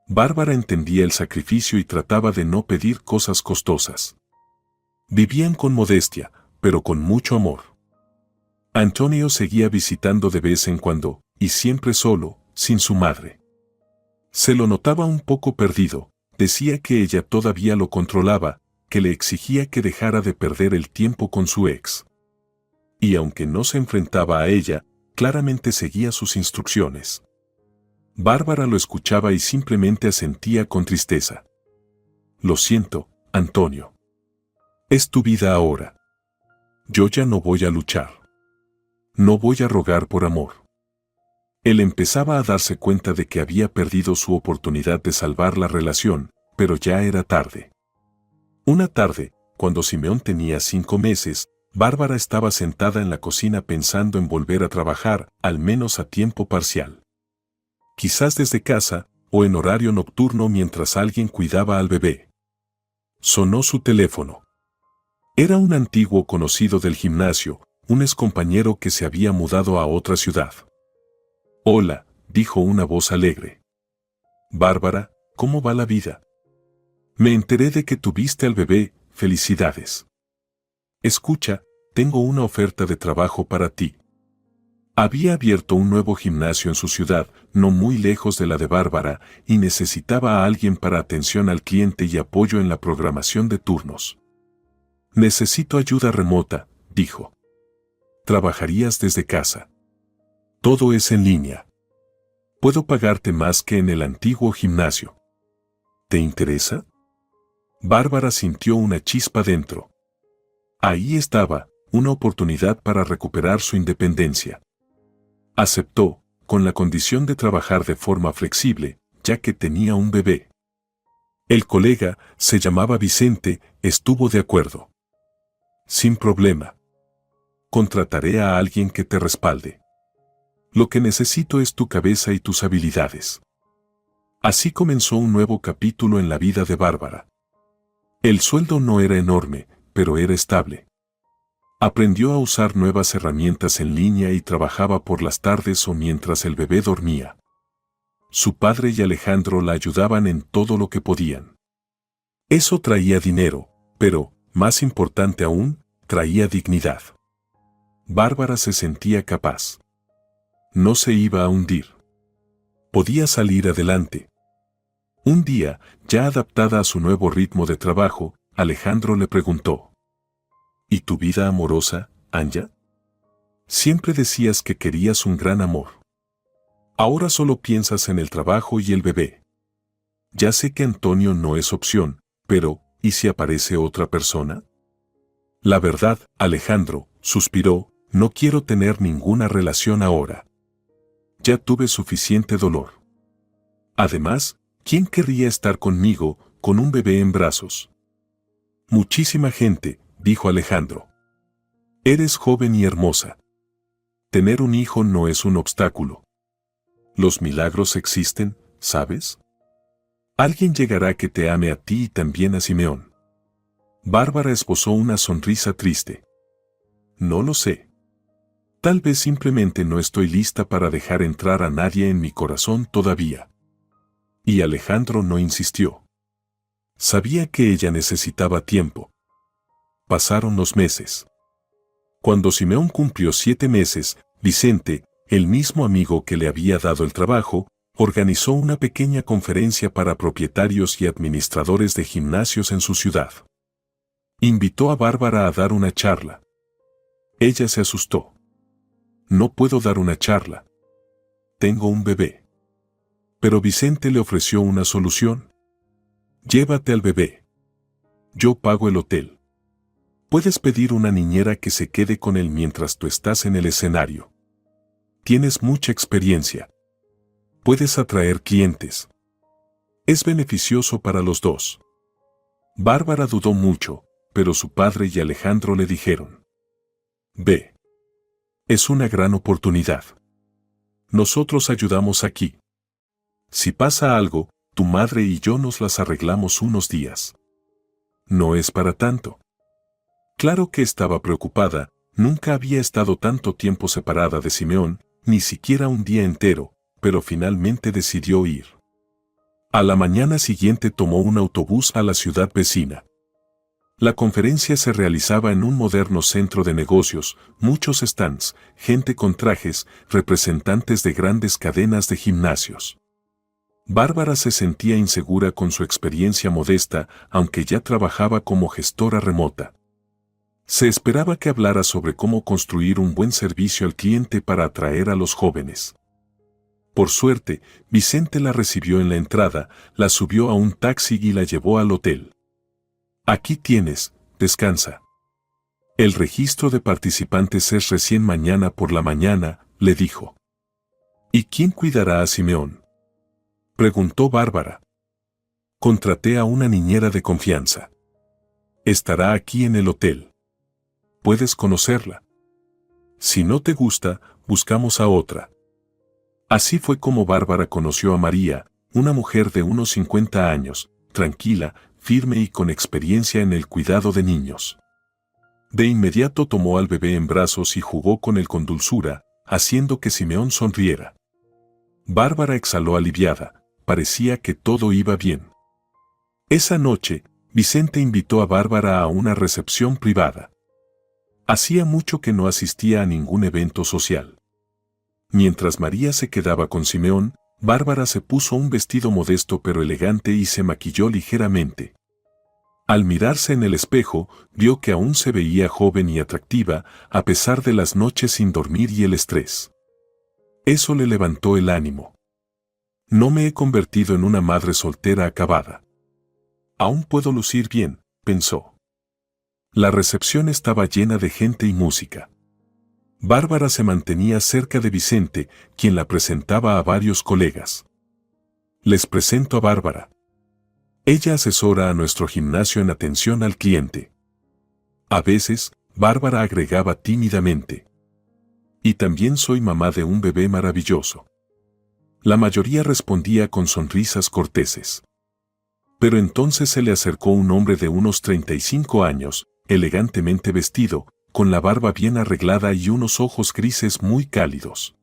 Bárbara entendía el sacrificio y trataba de no pedir cosas costosas. Vivían con modestia, pero con mucho amor. Antonio seguía visitando de vez en cuando, y siempre solo, sin su madre. Se lo notaba un poco perdido, decía que ella todavía lo controlaba, que le exigía que dejara de perder el tiempo con su ex. Y aunque no se enfrentaba a ella, claramente seguía sus instrucciones. Bárbara lo escuchaba y simplemente asentía con tristeza. Lo siento, Antonio. Es tu vida ahora. Yo ya no voy a luchar. No voy a rogar por amor. Él empezaba a darse cuenta de que había perdido su oportunidad de salvar la relación, pero ya era tarde. Una tarde, cuando Simeón tenía 5 meses, Bárbara estaba sentada en la cocina pensando en volver a trabajar, al menos a tiempo parcial. Quizás desde casa, o en horario nocturno mientras alguien cuidaba al bebé. Sonó su teléfono. Era un antiguo conocido del gimnasio, un excompañero que se había mudado a otra ciudad. Hola, dijo una voz alegre. Bárbara, ¿cómo va la vida? Me enteré de que tuviste al bebé, felicidades. Escucha, tengo una oferta de trabajo para ti. Había abierto un nuevo gimnasio en su ciudad, no muy lejos de la de Bárbara, y necesitaba a alguien para atención al cliente y apoyo en la programación de turnos. Necesito ayuda remota, dijo. Trabajarías desde casa. Todo es en línea. Puedo pagarte más que en el antiguo gimnasio. ¿Te interesa? Bárbara sintió una chispa dentro. Ahí estaba, una oportunidad para recuperar su independencia. Aceptó, con la condición de trabajar de forma flexible, ya que tenía un bebé. El colega, se llamaba Vicente, estuvo de acuerdo. Sin problema. Contrataré a alguien que te respalde. Lo que necesito es tu cabeza y tus habilidades. Así comenzó un nuevo capítulo en la vida de Bárbara. El sueldo no era enorme, pero era estable. Aprendió a usar nuevas herramientas en línea y trabajaba por las tardes o mientras el bebé dormía. Su padre y Alejandro la ayudaban en todo lo que podían. Eso traía dinero, pero, más importante aún, traía dignidad. Bárbara se sentía capaz. No se iba a hundir. Podía salir adelante. Un día, ya adaptada a su nuevo ritmo de trabajo, Alejandro le preguntó: ¿Y tu vida amorosa, Anya? Siempre decías que querías un gran amor. Ahora solo piensas en el trabajo y el bebé. Ya sé que Antonio no es opción, pero, ¿y si aparece otra persona? La verdad, Alejandro, suspiró, no quiero tener ninguna relación ahora. Ya tuve suficiente dolor. Además, ¿quién querría estar conmigo, con un bebé en brazos? Muchísima gente, dijo Alejandro. Eres joven y hermosa. Tener un hijo no es un obstáculo. Los milagros existen, ¿sabes? Alguien llegará que te ame a ti y también a Simeón. Bárbara esbozó una sonrisa triste. No lo sé. Tal vez simplemente no estoy lista para dejar entrar a nadie en mi corazón todavía. Y Alejandro no insistió. Sabía que ella necesitaba tiempo. Pasaron los meses. Cuando Simeón cumplió 7 meses, Vicente, el mismo amigo que le había dado el trabajo, organizó una pequeña conferencia para propietarios y administradores de gimnasios en su ciudad. Invitó a Bárbara a dar una charla. Ella se asustó. No puedo dar una charla. Tengo un bebé. Pero Vicente le ofreció una solución. Llévate al bebé. Yo pago el hotel. Puedes pedir una niñera que se quede con él mientras tú estás en el escenario. Tienes mucha experiencia. Puedes atraer clientes. Es beneficioso para los dos. Bárbara dudó mucho, pero su padre y Alejandro le dijeron: Ve. Es una gran oportunidad. Nosotros ayudamos aquí. Si pasa algo, tu madre y yo nos las arreglamos unos días. No es para tanto. Claro que estaba preocupada, nunca había estado tanto tiempo separada de Simeón, ni siquiera un día entero, pero finalmente decidió ir. A la mañana siguiente tomó un autobús a la ciudad vecina. La conferencia se realizaba en un moderno centro de negocios, muchos stands, gente con trajes, representantes de grandes cadenas de gimnasios. Bárbara se sentía insegura con su experiencia modesta, aunque ya trabajaba como gestora remota. Se esperaba que hablara sobre cómo construir un buen servicio al cliente para atraer a los jóvenes. Por suerte, Vicente la recibió en la entrada, la subió a un taxi y la llevó al hotel. Aquí tienes, descansa. El registro de participantes es recién mañana por la mañana, le dijo. ¿Y quién cuidará a Simeón?, preguntó Bárbara. Contraté a una niñera de confianza. Estará aquí en el hotel. Puedes conocerla. Si no te gusta, buscamos a otra. Así fue como Bárbara conoció a María, una mujer de unos 50 años, tranquila, firme y con experiencia en el cuidado de niños. De inmediato tomó al bebé en brazos y jugó con él con dulzura, haciendo que Simeón sonriera. Bárbara exhaló aliviada, parecía que todo iba bien. Esa noche, Vicente invitó a Bárbara a una recepción privada. Hacía mucho que no asistía a ningún evento social. Mientras María se quedaba con Simeón, Bárbara se puso un vestido modesto pero elegante y se maquilló ligeramente. Al mirarse en el espejo, vio que aún se veía joven y atractiva, a pesar de las noches sin dormir y el estrés. Eso le levantó el ánimo. No me he convertido en una madre soltera acabada. Aún puedo lucir bien, pensó. La recepción estaba llena de gente y música. Bárbara se mantenía cerca de Vicente, quien la presentaba a varios colegas. Les presento a Bárbara. Ella asesora a nuestro gimnasio en atención al cliente. A veces, Bárbara agregaba tímidamente. Y también soy mamá de un bebé maravilloso. La mayoría respondía con sonrisas corteses. Pero entonces se le acercó un hombre de unos 35 años, elegantemente vestido, con la barba bien arreglada y unos ojos grises muy cálidos.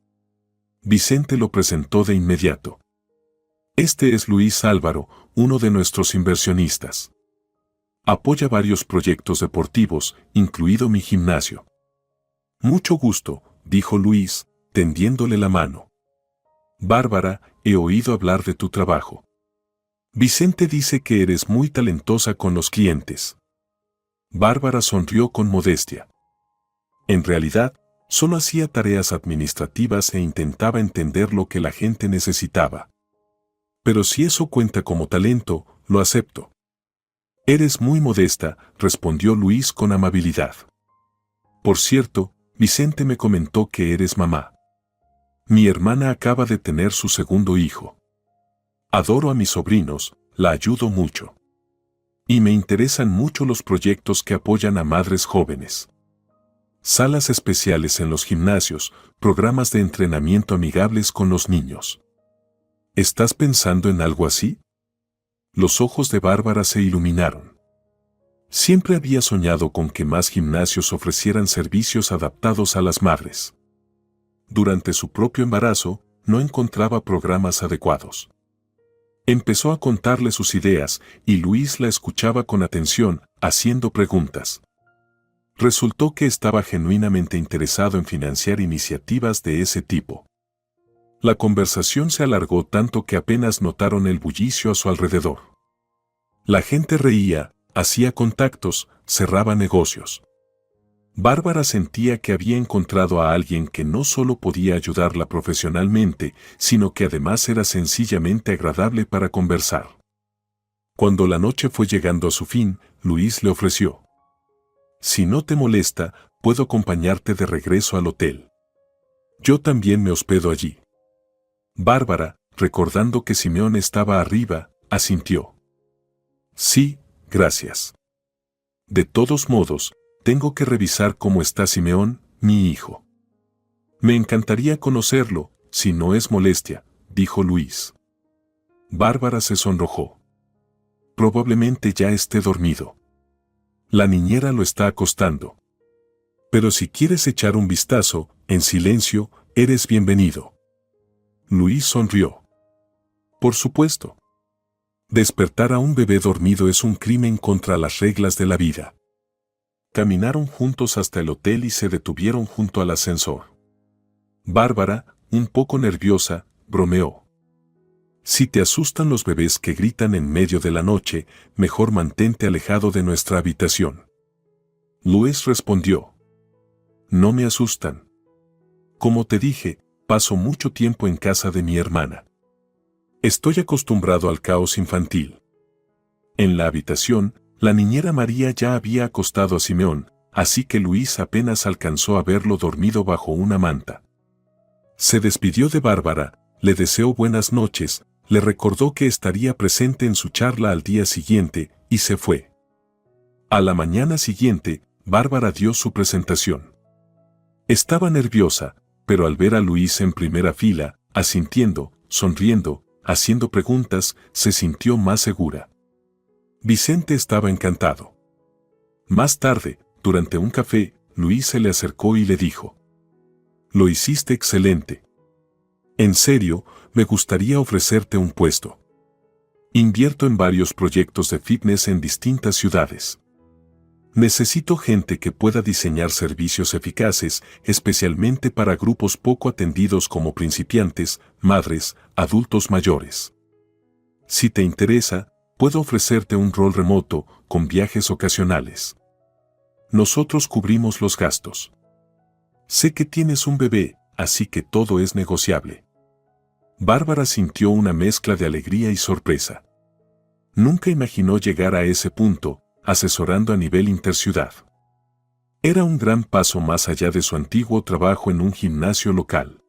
Vicente lo presentó de inmediato. Este es Luis Álvaro, uno de nuestros inversionistas. Apoya varios proyectos deportivos, incluido mi gimnasio. Mucho gusto, dijo Luis, tendiéndole la mano. Bárbara, he oído hablar de tu trabajo. Vicente dice que eres muy talentosa con los clientes. Bárbara sonrió con modestia. En realidad, solo hacía tareas administrativas e intentaba entender lo que la gente necesitaba. Pero si eso cuenta como talento, lo acepto. Eres muy modesta, respondió Luis con amabilidad. Por cierto, Vicente me comentó que eres mamá. Mi hermana acaba de tener su segundo hijo. Adoro a mis sobrinos, la ayudo mucho. Y me interesan mucho los proyectos que apoyan a madres jóvenes. Salas especiales en los gimnasios, programas de entrenamiento amigables con los niños. ¿Estás pensando en algo así? Los ojos de Bárbara se iluminaron. Siempre había soñado con que más gimnasios ofrecieran servicios adaptados a las madres. Durante su propio embarazo, no encontraba programas adecuados. Empezó a contarle sus ideas y Luis la escuchaba con atención, haciendo preguntas. Resultó que estaba genuinamente interesado en financiar iniciativas de ese tipo. La conversación se alargó tanto que apenas notaron el bullicio a su alrededor. La gente reía, hacía contactos, cerraba negocios. Bárbara sentía que había encontrado a alguien que no solo podía ayudarla profesionalmente, sino que además era sencillamente agradable para conversar. Cuando la noche fue llegando a su fin, Luis le ofreció: «Si no te molesta, puedo acompañarte de regreso al hotel. Yo también me hospedo allí». Bárbara, recordando que Simeón estaba arriba, asintió. «Sí, gracias. De todos modos, tengo que revisar cómo está Simeón, mi hijo». «Me encantaría conocerlo, si no es molestia», dijo Luis. Bárbara se sonrojó. «Probablemente ya esté dormido. La niñera lo está acostando. Pero si quieres echar un vistazo, en silencio, eres bienvenido». Luis sonrió. «Por supuesto. Despertar a un bebé dormido es un crimen contra las reglas de la vida». Caminaron juntos hasta el hotel y se detuvieron junto al ascensor. Bárbara, un poco nerviosa, bromeó: «Si te asustan los bebés que gritan en medio de la noche, mejor mantente alejado de nuestra habitación». Luis respondió: «No me asustan. Como te dije, paso mucho tiempo en casa de mi hermana. Estoy acostumbrado al caos infantil». En la habitación, la niñera María ya había acostado a Simeón, así que Luis apenas alcanzó a verlo dormido bajo una manta. Se despidió de Bárbara, le deseó buenas noches, le recordó que estaría presente en su charla al día siguiente, y se fue. A la mañana siguiente, Bárbara dio su presentación. Estaba nerviosa, pero al ver a Luis en primera fila, asintiendo, sonriendo, haciendo preguntas, se sintió más segura. Vicente estaba encantado. Más tarde, durante un café, Luis se le acercó y le dijo: «Lo hiciste excelente. En serio, me gustaría ofrecerte un puesto. Invierto en varios proyectos de fitness en distintas ciudades. Necesito gente que pueda diseñar servicios eficaces, especialmente para grupos poco atendidos como principiantes, madres, adultos mayores. Si te interesa, puedo ofrecerte un rol remoto, con viajes ocasionales. Nosotros cubrimos los gastos. Sé que tienes un bebé, así que todo es negociable». Bárbara sintió una mezcla de alegría y sorpresa. Nunca imaginó llegar a ese punto, asesorando a nivel interciudad. Era un gran paso más allá de su antiguo trabajo en un gimnasio local.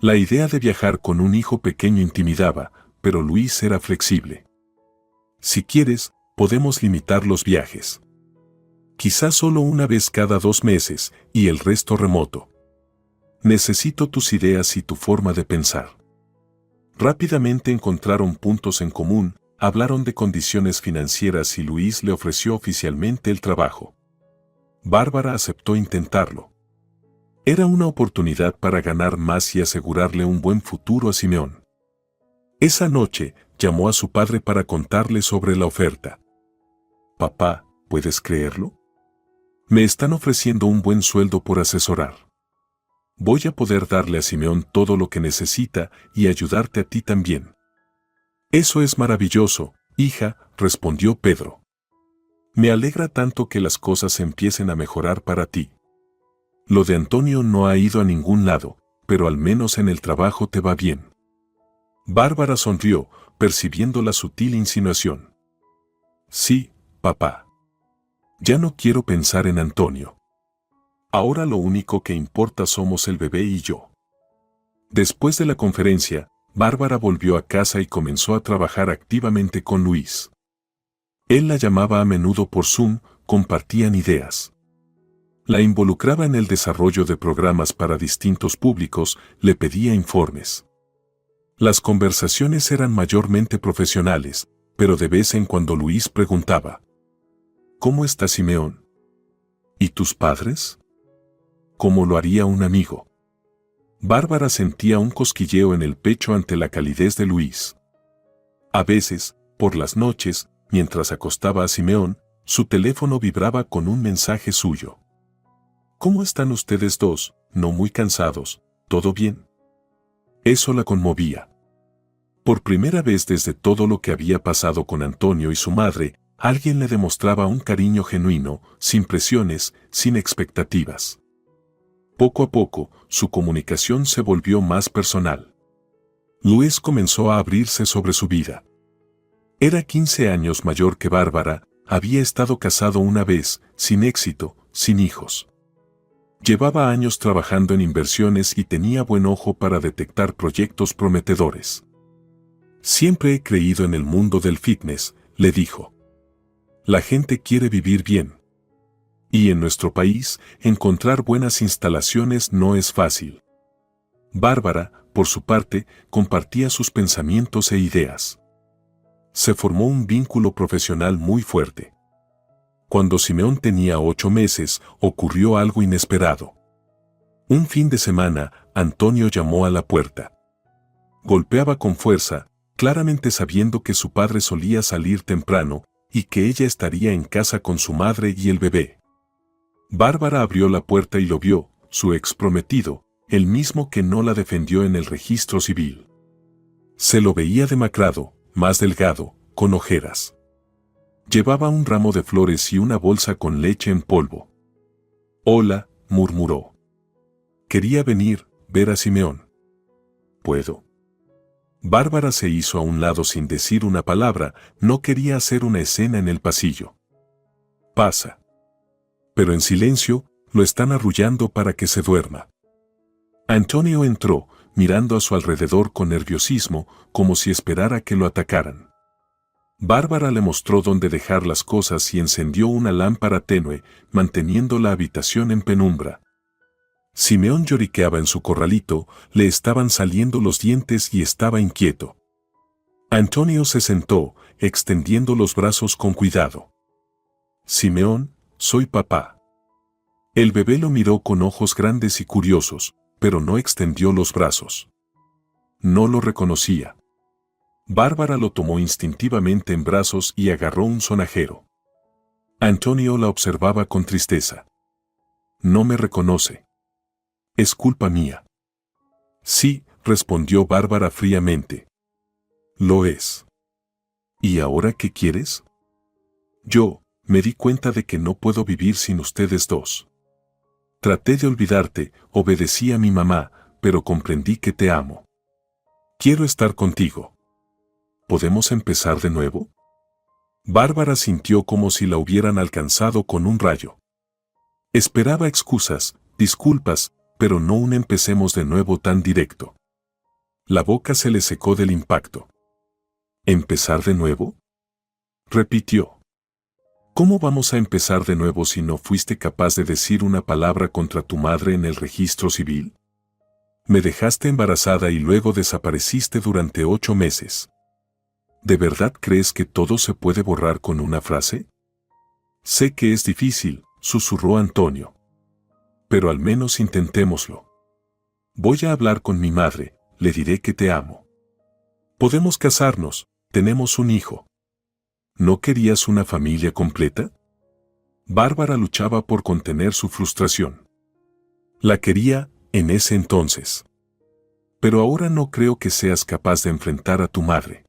La idea de viajar con un hijo pequeño intimidaba, pero Luis era flexible. «Si quieres, podemos limitar los viajes. Quizás solo una vez cada 2 meses, y el resto remoto. Necesito tus ideas y tu forma de pensar». Rápidamente encontraron puntos en común, hablaron de condiciones financieras y Luis le ofreció oficialmente el trabajo. Bárbara aceptó intentarlo. Era una oportunidad para ganar más y asegurarle un buen futuro a Simeón. Esa noche, llamó a su padre para contarle sobre la oferta. «Papá, ¿puedes creerlo? Me están ofreciendo un buen sueldo por asesorar. Voy a poder darle a Simeón todo lo que necesita y ayudarte a ti también». «Eso es maravilloso, hija», respondió Pedro. «Me alegra tanto que las cosas empiecen a mejorar para ti. Lo de Antonio no ha ido a ningún lado, pero al menos en el trabajo te va bien». Bárbara sonrió, percibiendo la sutil insinuación. «Sí, papá. Ya no quiero pensar en Antonio. Ahora lo único que importa somos el bebé y yo. Después de la conferencia, Bárbara volvió a casa y comenzó a trabajar activamente con Luis. Él la llamaba a menudo por Zoom, compartían ideas. La involucraba en el desarrollo de programas para distintos públicos, le pedía informes. Las conversaciones eran mayormente profesionales, pero de vez en cuando Luis preguntaba: ¿Cómo está Simeón? ¿Y tus padres? ¿Cómo lo haría un amigo? Bárbara sentía un cosquilleo en el pecho ante la calidez de Luis. A veces, por las noches, mientras acostaba a Simeón, su teléfono vibraba con un mensaje suyo. ¿Cómo están ustedes dos? ¿No muy cansados? ¿Todo bien? Eso la conmovía. Por primera vez desde todo lo que había pasado con Antonio y su madre, alguien le demostraba un cariño genuino, sin presiones, sin expectativas. Poco a poco, su comunicación se volvió más personal. Luis comenzó a abrirse sobre su vida. Era 15 años mayor que Bárbara, había estado casado una vez, sin éxito, sin hijos. Llevaba años trabajando en inversiones y tenía buen ojo para detectar proyectos prometedores. Siempre he creído en el mundo del fitness, le dijo. La gente quiere vivir bien. Y en nuestro país, encontrar buenas instalaciones no es fácil. Bárbara, por su parte, compartía sus pensamientos e ideas. Se formó un vínculo profesional muy fuerte. Cuando Simeón tenía 8 meses, ocurrió algo inesperado. Un fin de semana, Antonio llamó a la puerta. Golpeaba con fuerza, claramente sabiendo que su padre solía salir temprano y que ella estaría en casa con su madre y el bebé. Bárbara abrió la puerta y lo vio, su ex prometido, el mismo que no la defendió en el registro civil. Se lo veía demacrado, más delgado, con ojeras. Llevaba un ramo de flores y una bolsa con leche en polvo. «Hola», murmuró. «Quería venir, ver a Simeón». «¿Puedo?». Bárbara se hizo a un lado sin decir una palabra, no quería hacer una escena en el pasillo. «Pasa». Pero en silencio, lo están arrullando para que se duerma. Antonio entró, mirando a su alrededor con nerviosismo, como si esperara que lo atacaran. Bárbara le mostró dónde dejar las cosas y encendió una lámpara tenue, manteniendo la habitación en penumbra. Simeón lloriqueaba en su corralito, le estaban saliendo los dientes y estaba inquieto. Antonio se sentó, extendiendo los brazos con cuidado. «Simeón, soy papá». El bebé lo miró con ojos grandes y curiosos, pero no extendió los brazos. No lo reconocía. Bárbara lo tomó instintivamente en brazos y agarró un sonajero. Antonio la observaba con tristeza. «No me reconoce. Es culpa mía». «Sí», respondió Bárbara fríamente. «Lo es». «¿Y ahora qué quieres?». «Yo, me di cuenta de que no puedo vivir sin ustedes dos. Traté de olvidarte, obedecí a mi mamá, pero comprendí que te amo. Quiero estar contigo. ¿Podemos empezar de nuevo?». Bárbara sintió como si la hubieran alcanzado con un rayo. Esperaba excusas, disculpas, pero no un empecemos de nuevo tan directo. La boca se le secó del impacto. «¿Empezar de nuevo?», repitió. «¿Cómo vamos a empezar de nuevo si no fuiste capaz de decir una palabra contra tu madre en el registro civil? Me dejaste embarazada y luego desapareciste durante 8 meses. ¿De verdad crees que todo se puede borrar con una frase?». «Sé que es difícil», susurró Antonio. «Pero al menos intentémoslo. Voy a hablar con mi madre, le diré que te amo. Podemos casarnos, tenemos un hijo». ¿No querías una familia completa?». Bárbara luchaba por contener su frustración. La quería, en ese entonces. «Pero ahora no creo que seas capaz de enfrentar a tu madre.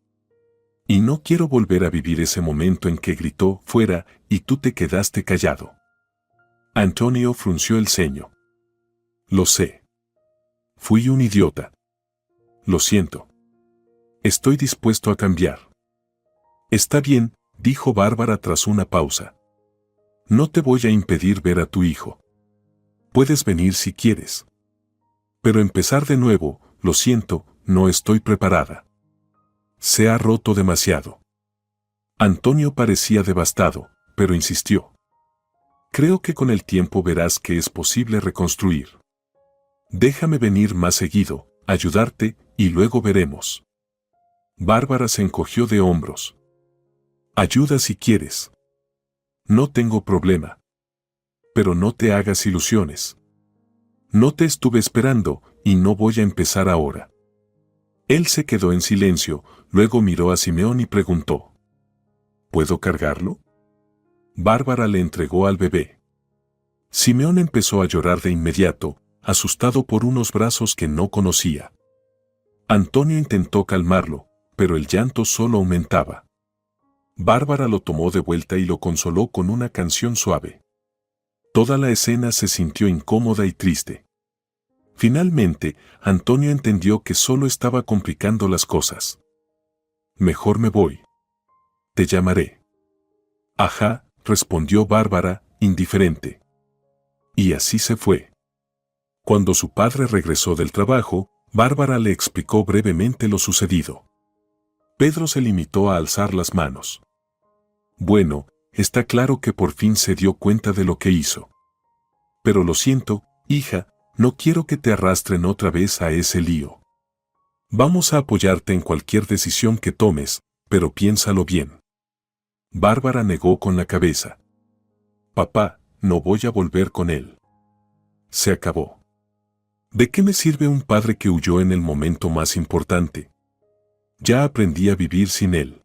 Y no quiero volver a vivir ese momento en que gritó fuera y tú te quedaste callado». Antonio frunció el ceño. «Lo sé. Fui un idiota. Lo siento. Estoy dispuesto a cambiar». «Está bien», dijo Bárbara tras una pausa. No te voy a impedir ver a tu hijo. Puedes venir si quieres. Pero empezar de nuevo, lo siento, no estoy preparada. Se ha roto demasiado. Antonio parecía devastado, pero insistió. Creo que con el tiempo verás que es posible reconstruir. Déjame venir más seguido, ayudarte, y luego veremos. Bárbara se encogió de hombros. Ayuda si quieres. No tengo problema. Pero no te hagas ilusiones. No te estuve esperando, y no voy a empezar ahora. Él se quedó en silencio, luego miró a Simeón y preguntó. ¿Puedo cargarlo? Bárbara le entregó al bebé. Simeón empezó a llorar de inmediato, asustado por unos brazos que no conocía. Antonio intentó calmarlo, pero el llanto solo aumentaba. Bárbara lo tomó de vuelta y lo consoló con una canción suave. Toda la escena se sintió incómoda y triste. Finalmente, Antonio entendió que solo estaba complicando las cosas. Mejor me voy. Te llamaré. Ajá, respondió Bárbara, indiferente. Y así se fue. Cuando su padre regresó del trabajo, Bárbara le explicó brevemente lo sucedido. Pedro se limitó a alzar las manos. Bueno, está claro que por fin se dio cuenta de lo que hizo. Pero lo siento, hija, no quiero que te arrastren otra vez a ese lío. Vamos a apoyarte en cualquier decisión que tomes, pero piénsalo bien. Bárbara negó con la cabeza. Papá, no voy a volver con él. Se acabó. ¿De qué me sirve un padre que huyó en el momento más importante? Ya aprendí a vivir sin él.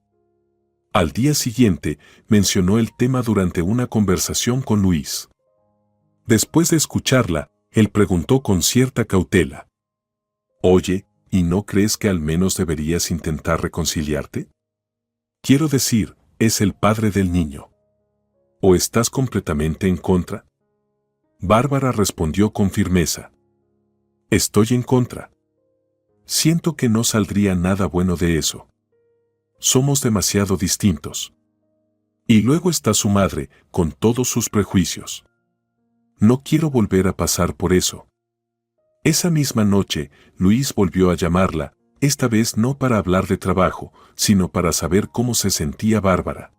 Al día siguiente, mencionó el tema durante una conversación con Luis. Después de escucharla, él preguntó con cierta cautela. Oye, ¿y no crees que al menos deberías intentar reconciliarte? Quiero decir, es el padre del niño. ¿O estás completamente en contra? Bárbara respondió con firmeza. Estoy en contra. Siento que no saldría nada bueno de eso. Somos demasiado distintos. Y luego está su madre, con todos sus prejuicios. No quiero volver a pasar por eso. Esa misma noche, Luis volvió a llamarla, esta vez no para hablar de trabajo, sino para saber cómo se sentía Bárbara.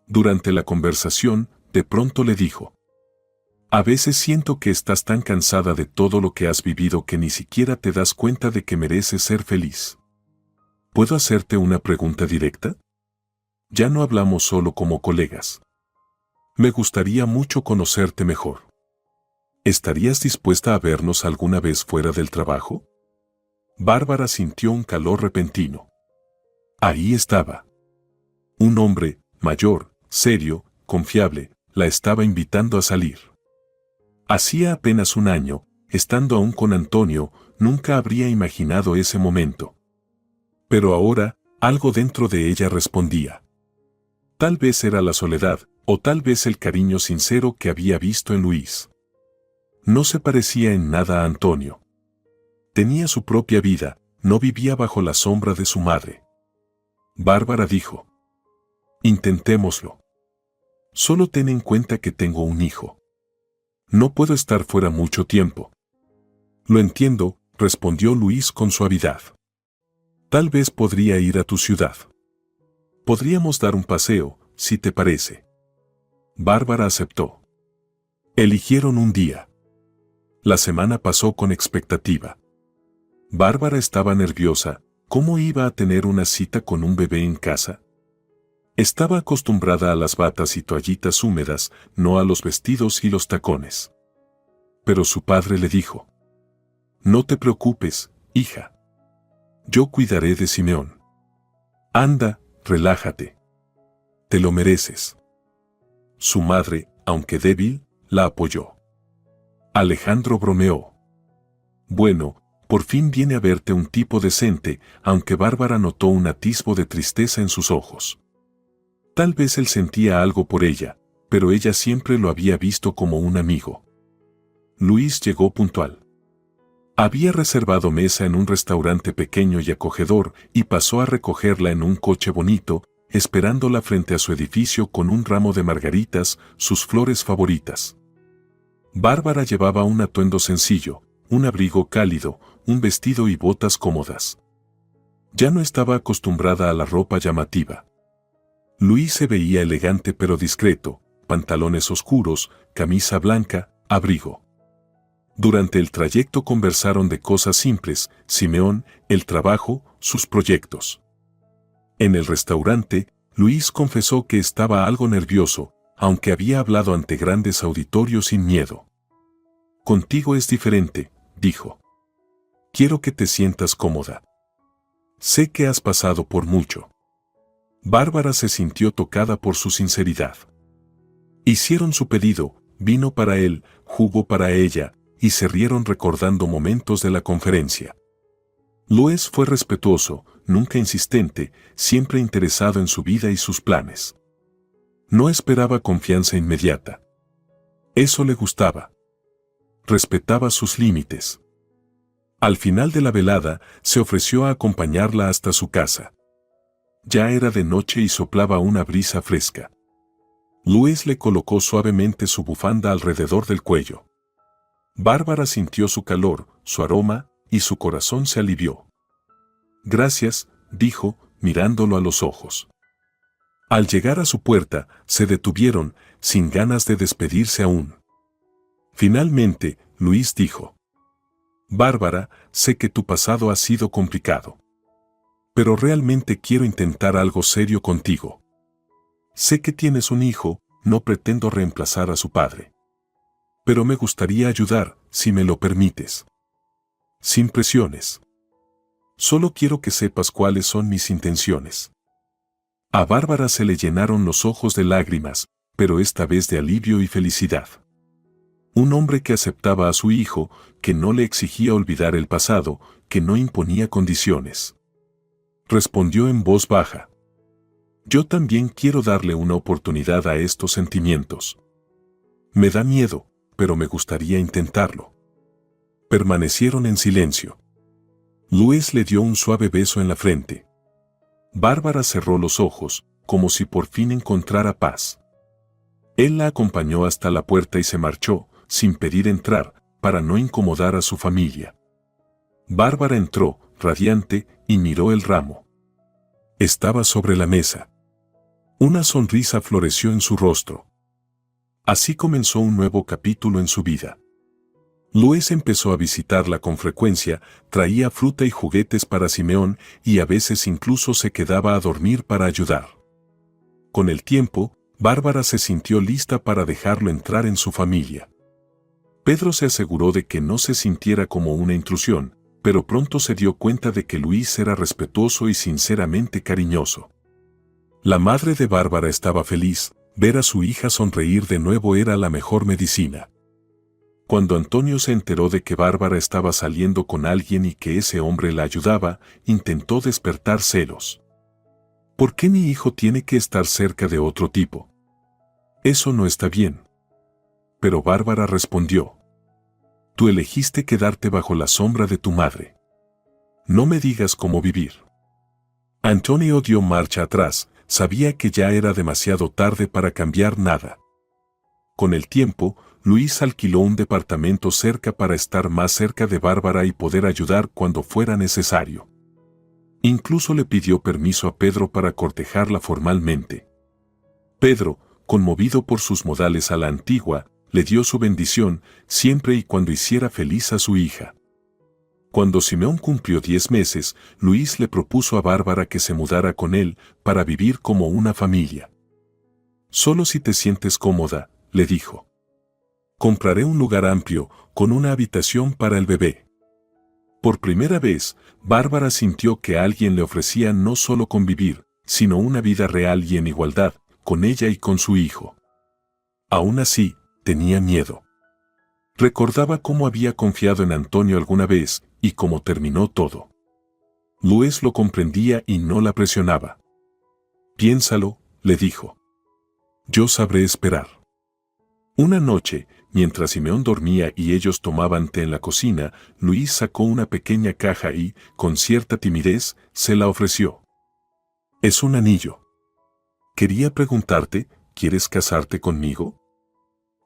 Durante la conversación, de pronto le dijo. A veces siento que estás tan cansada de todo lo que has vivido que ni siquiera te das cuenta de que mereces ser feliz. ¿Puedo hacerte una pregunta directa? Ya no hablamos solo como colegas. Me gustaría mucho conocerte mejor. ¿Estarías dispuesta a vernos alguna vez fuera del trabajo? Bárbara sintió un calor repentino. Ahí estaba. Un hombre, mayor, serio, confiable, la estaba invitando a salir. Hacía apenas un año, estando aún con Antonio, nunca habría imaginado ese momento. Pero ahora, algo dentro de ella respondía. Tal vez era la soledad, o tal vez el cariño sincero que había visto en Luis. No se parecía en nada a Antonio. Tenía su propia vida, no vivía bajo la sombra de su madre. Bárbara dijo. Intentémoslo. Solo ten en cuenta que tengo un hijo. No puedo estar fuera mucho tiempo. Lo entiendo, respondió Luis con suavidad. Tal vez podría ir a tu ciudad. Podríamos dar un paseo, si te parece. Bárbara aceptó. Eligieron un día. La semana pasó con expectativa. Bárbara estaba nerviosa. ¿Cómo iba a tener una cita con un bebé en casa? Estaba acostumbrada a las batas y toallitas húmedas, no a los vestidos y los tacones. Pero su padre le dijo. No te preocupes, hija. Yo cuidaré de Simeón. Anda, relájate. Te lo mereces. Su madre, aunque débil, la apoyó. Alejandro bromeó. Bueno, por fin viene a verte un tipo decente, aunque Bárbara notó un atisbo de tristeza en sus ojos. Tal vez él sentía algo por ella, pero ella siempre lo había visto como un amigo. Luis llegó puntual. Había reservado mesa en un restaurante pequeño y acogedor y pasó a recogerla en un coche bonito, esperándola frente a su edificio con un ramo de margaritas, sus flores favoritas. Bárbara llevaba un atuendo sencillo, un abrigo cálido, un vestido y botas cómodas. Ya no estaba acostumbrada a la ropa llamativa. Luis se veía elegante pero discreto, pantalones oscuros, camisa blanca, abrigo. Durante el trayecto conversaron de cosas simples, Simeón, el trabajo, sus proyectos. En el restaurante, Luis confesó que estaba algo nervioso, aunque había hablado ante grandes auditorios sin miedo. Contigo es diferente, dijo. Quiero que te sientas cómoda. Sé que has pasado por mucho. Bárbara se sintió tocada por su sinceridad. Hicieron su pedido, vino para él, jugo para ella, y se rieron recordando momentos de la conferencia. Luis fue respetuoso, nunca insistente, siempre interesado en su vida y sus planes. No esperaba confianza inmediata. Eso le gustaba. Respetaba sus límites. Al final de la velada, se ofreció a acompañarla hasta su casa. Ya era de noche y soplaba una brisa fresca. Luis le colocó suavemente su bufanda alrededor del cuello. Bárbara sintió su calor, su aroma, y su corazón se alivió. Gracias, dijo, mirándolo a los ojos. Al llegar a su puerta, se detuvieron, sin ganas de despedirse aún. Finalmente, Luis dijo: Bárbara, sé que tu pasado ha sido complicado. Pero realmente quiero intentar algo serio contigo. Sé que tienes un hijo, no pretendo reemplazar a su padre. Pero me gustaría ayudar, si me lo permites. Sin presiones. Solo quiero que sepas cuáles son mis intenciones. A Bárbara se le llenaron los ojos de lágrimas, pero esta vez de alivio y felicidad. Un hombre que aceptaba a su hijo, que no le exigía olvidar el pasado, que no imponía condiciones. Respondió en voz baja: Yo también quiero darle una oportunidad a estos sentimientos. Me da miedo, pero me gustaría intentarlo. Permanecieron en silencio. Luis le dio un suave beso en la frente. Bárbara cerró los ojos, como si por fin encontrara paz. Él la acompañó hasta la puerta y se marchó, sin pedir entrar, para no incomodar a su familia. Bárbara entró, radiante, y miró el ramo. Estaba sobre la mesa. Una sonrisa floreció en su rostro. Así comenzó un nuevo capítulo en su vida. Luis empezó a visitarla con frecuencia, traía fruta y juguetes para Simeón y a veces incluso se quedaba a dormir para ayudar. Con el tiempo, Bárbara se sintió lista para dejarlo entrar en su familia. Pedro se aseguró de que no se sintiera como una intrusión, pero pronto se dio cuenta de que Luis era respetuoso y sinceramente cariñoso. La madre de Bárbara estaba feliz, ver a su hija sonreír de nuevo era la mejor medicina. Cuando Antonio se enteró de que Bárbara estaba saliendo con alguien y que ese hombre la ayudaba, intentó despertar celos. ¿Por qué mi hijo tiene que estar cerca de otro tipo? Eso no está bien. Pero Bárbara respondió: Tú elegiste quedarte bajo la sombra de tu madre. No me digas cómo vivir. Antonio dio marcha atrás, sabía que ya era demasiado tarde para cambiar nada. Con el tiempo, Luis alquiló un departamento cerca para estar más cerca de Bárbara y poder ayudar cuando fuera necesario. Incluso le pidió permiso a Pedro para cortejarla formalmente. Pedro, conmovido por sus modales a la antigua, le dio su bendición siempre y cuando hiciera feliz a su hija. Cuando Simeón cumplió 10 meses, Luis le propuso a Bárbara que se mudara con él para vivir como una familia. Solo si te sientes cómoda, le dijo. Compraré un lugar amplio, con una habitación para el bebé. Por primera vez, Bárbara sintió que alguien le ofrecía no solo convivir, sino una vida real y en igualdad, con ella y con su hijo. Aún así, tenía miedo. Recordaba cómo había confiado en Antonio alguna vez, y cómo terminó todo. Luis lo comprendía y no la presionaba. Piénsalo, le dijo. Yo sabré esperar. Una noche, mientras Simeón dormía y ellos tomaban té en la cocina, Luis sacó una pequeña caja y, con cierta timidez, se la ofreció. Es un anillo. Quería preguntarte, ¿quieres casarte conmigo?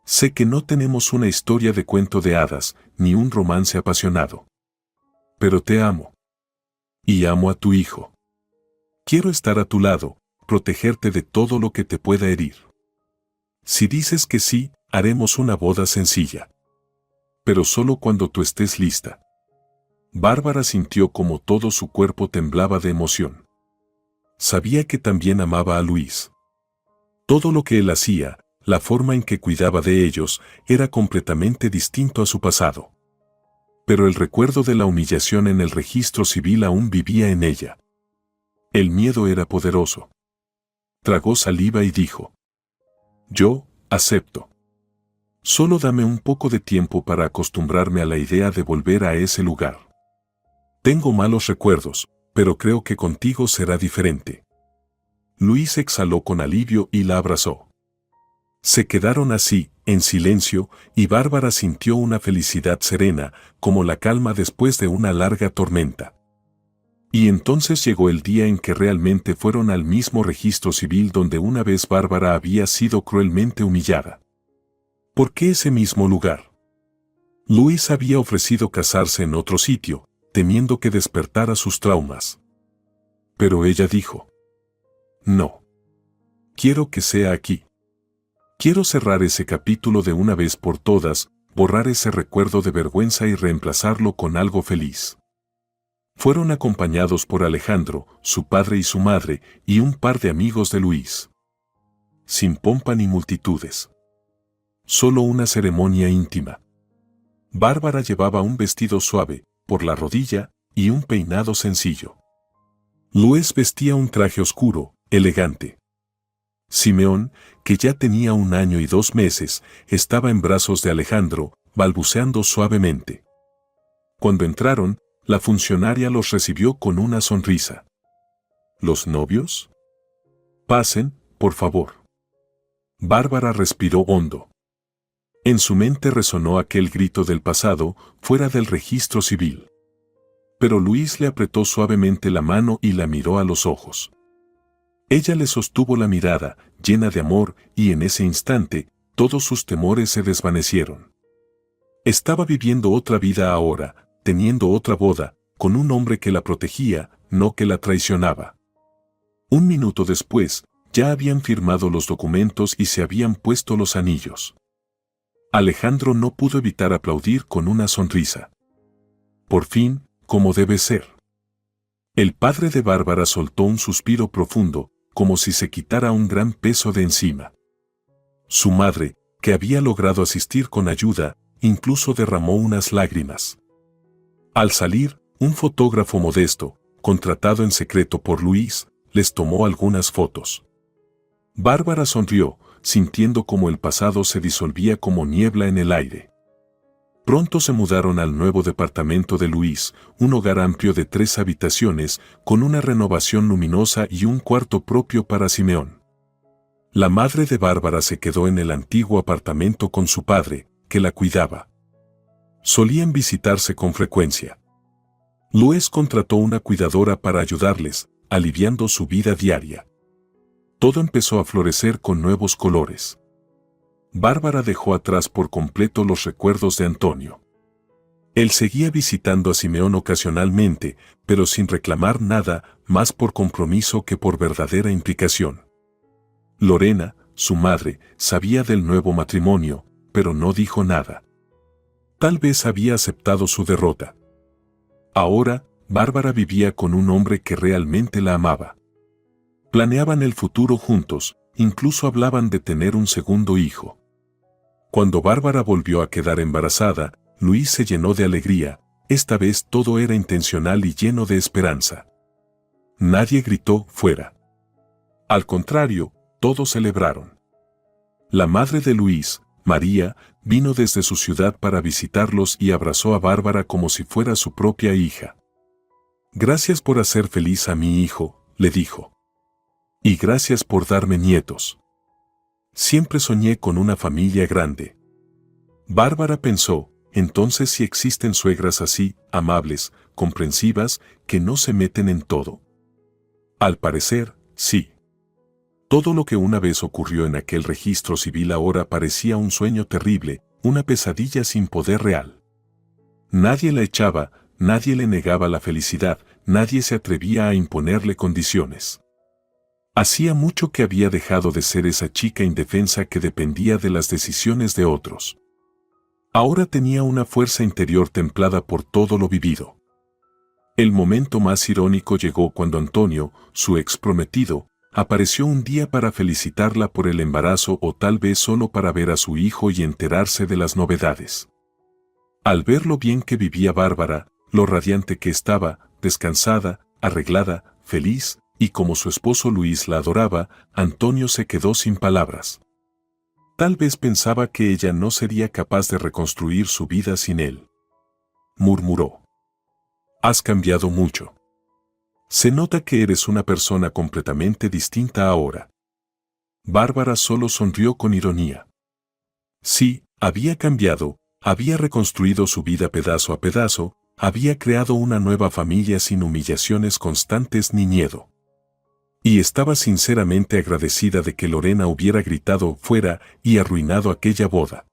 Sé que no tenemos una historia de cuento de hadas, ni un romance apasionado. Pero te amo. Y amo a tu hijo. Quiero estar a tu lado, protegerte de todo lo que te pueda herir. Si dices que sí, haremos una boda sencilla. Pero solo cuando tú estés lista. Bárbara sintió como todo su cuerpo temblaba de emoción. Sabía que también amaba a Luis. Todo lo que él hacía, la forma en que cuidaba de ellos, era completamente distinto a su pasado. Pero el recuerdo de la humillación en el registro civil aún vivía en ella. El miedo era poderoso. Tragó saliva y dijo: yo, acepto. Solo dame un poco de tiempo para acostumbrarme a la idea de volver a ese lugar. Tengo malos recuerdos, pero creo que contigo será diferente. Luis exhaló con alivio y la abrazó. Se quedaron así, en silencio, y Bárbara sintió una felicidad serena, como la calma después de una larga tormenta. Y entonces llegó el día en que realmente fueron al mismo registro civil donde una vez Bárbara había sido cruelmente humillada. ¿Por qué ese mismo lugar? Luis había ofrecido casarse en otro sitio, temiendo que despertara sus traumas. Pero ella dijo: no. Quiero que sea aquí. Quiero cerrar ese capítulo de una vez por todas, borrar ese recuerdo de vergüenza y reemplazarlo con algo feliz. Fueron acompañados por Alejandro, su padre y su madre, y un par de amigos de Luis. Sin pompa ni multitudes. Solo una ceremonia íntima. Bárbara llevaba un vestido suave, por la rodilla, y un peinado sencillo. Luis vestía un traje oscuro, elegante. Simeón, que ya tenía 1 año y 2 meses, estaba en brazos de Alejandro, balbuceando suavemente. Cuando entraron, la funcionaria los recibió con una sonrisa. ¿Los novios? Pasen, por favor. Bárbara respiró hondo. En su mente resonó aquel grito del pasado, fuera del registro civil. Pero Luis le apretó suavemente la mano y la miró a los ojos. Ella le sostuvo la mirada, llena de amor, y en ese instante, todos sus temores se desvanecieron. Estaba viviendo otra vida ahora, teniendo otra boda, con un hombre que la protegía, no que la traicionaba. 1 minuto después, ya habían firmado los documentos y se habían puesto los anillos. Alejandro no pudo evitar aplaudir con una sonrisa. Por fin, como debe ser. El padre de Bárbara soltó un suspiro profundo, como si se quitara un gran peso de encima. Su madre, que había logrado asistir con ayuda, incluso derramó unas lágrimas. Al salir, un fotógrafo modesto, contratado en secreto por Luis, les tomó algunas fotos. Bárbara sonrió, sintiendo como el pasado se disolvía como niebla en el aire. Pronto se mudaron al nuevo departamento de Luis, un hogar amplio de 3 habitaciones, con una renovación luminosa y un cuarto propio para Simeón. La madre de Bárbara se quedó en el antiguo apartamento con su padre, que la cuidaba. Solían visitarse con frecuencia. Luis contrató una cuidadora para ayudarles, aliviando su vida diaria. Todo empezó a florecer con nuevos colores. Bárbara dejó atrás por completo los recuerdos de Antonio. Él seguía visitando a Simeón ocasionalmente, pero sin reclamar nada, más por compromiso que por verdadera implicación. Lorena, su madre, sabía del nuevo matrimonio, pero no dijo nada. Tal vez había aceptado su derrota. Ahora, Bárbara vivía con un hombre que realmente la amaba. Planeaban el futuro juntos, incluso hablaban de tener un segundo hijo. Cuando Bárbara volvió a quedar embarazada, Luis se llenó de alegría, esta vez todo era intencional y lleno de esperanza. Nadie gritó fuera. Al contrario, todos celebraron. La madre de Luis, María, vino desde su ciudad para visitarlos y abrazó a Bárbara como si fuera su propia hija. Gracias por hacer feliz a mi hijo, le dijo. Y gracias por darme nietos. Siempre soñé con una familia grande. Bárbara pensó, entonces si existen suegras así, amables, comprensivas, que no se meten en todo. Al parecer, sí. Todo lo que una vez ocurrió en aquel registro civil ahora parecía un sueño terrible, una pesadilla sin poder real. Nadie la echaba, nadie le negaba la felicidad, nadie se atrevía a imponerle condiciones. Hacía mucho que había dejado de ser esa chica indefensa que dependía de las decisiones de otros. Ahora tenía una fuerza interior templada por todo lo vivido. El momento más irónico llegó cuando Antonio, su ex prometido, apareció un día para felicitarla por el embarazo o tal vez solo para ver a su hijo y enterarse de las novedades. Al ver lo bien que vivía Bárbara, lo radiante que estaba, descansada, arreglada, feliz, y como su esposo Luis la adoraba, Antonio se quedó sin palabras. Tal vez pensaba que ella no sería capaz de reconstruir su vida sin él. Murmuró. Has cambiado mucho. Se nota que eres una persona completamente distinta ahora. Bárbara solo sonrió con ironía. Sí, había cambiado, había reconstruido su vida pedazo a pedazo, había creado una nueva familia sin humillaciones constantes ni miedo. Y estaba sinceramente agradecida de que Lorena hubiera gritado fuera y arruinado aquella boda.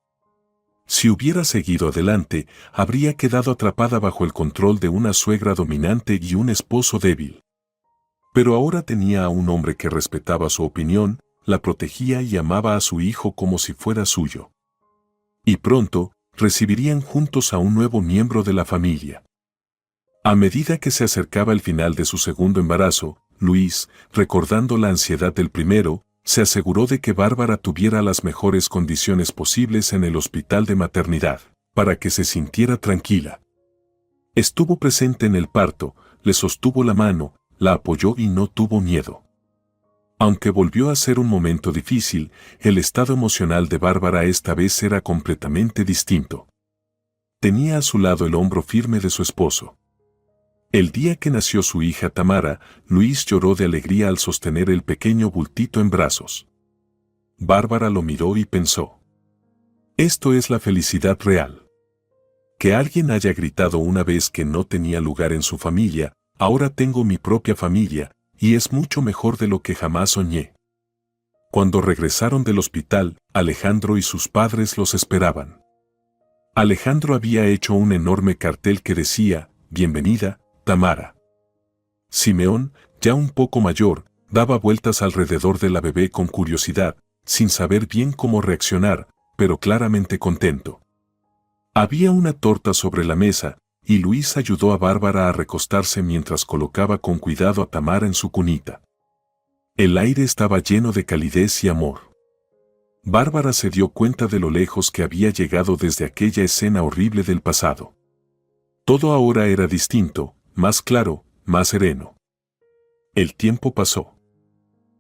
Si hubiera seguido adelante, habría quedado atrapada bajo el control de una suegra dominante y un esposo débil. Pero ahora tenía a un hombre que respetaba su opinión, la protegía y amaba a su hijo como si fuera suyo. Y pronto, recibirían juntos a un nuevo miembro de la familia. A medida que se acercaba el final de su segundo embarazo, Luis, recordando la ansiedad del primero, se aseguró de que Bárbara tuviera las mejores condiciones posibles en el hospital de maternidad, para que se sintiera tranquila. Estuvo presente en el parto, le sostuvo la mano, la apoyó y no tuvo miedo. Aunque volvió a ser un momento difícil, el estado emocional de Bárbara esta vez era completamente distinto. Tenía a su lado el hombro firme de su esposo. El día que nació su hija Tamara, Luis lloró de alegría al sostener el pequeño bultito en brazos. Bárbara lo miró y pensó. Esto es la felicidad real. Que alguien haya gritado una vez que no tenía lugar en su familia, ahora tengo mi propia familia, y es mucho mejor de lo que jamás soñé. Cuando regresaron del hospital, Alejandro y sus padres los esperaban. Alejandro había hecho un enorme cartel que decía, «Bienvenida, Tamara». Simeón, ya un poco mayor, daba vueltas alrededor de la bebé con curiosidad, sin saber bien cómo reaccionar, pero claramente contento. Había una torta sobre la mesa, y Luis ayudó a Bárbara a recostarse mientras colocaba con cuidado a Tamara en su cunita. El aire estaba lleno de calidez y amor. Bárbara se dio cuenta de lo lejos que había llegado desde aquella escena horrible del pasado. Todo ahora era distinto, más claro, más sereno. El tiempo pasó.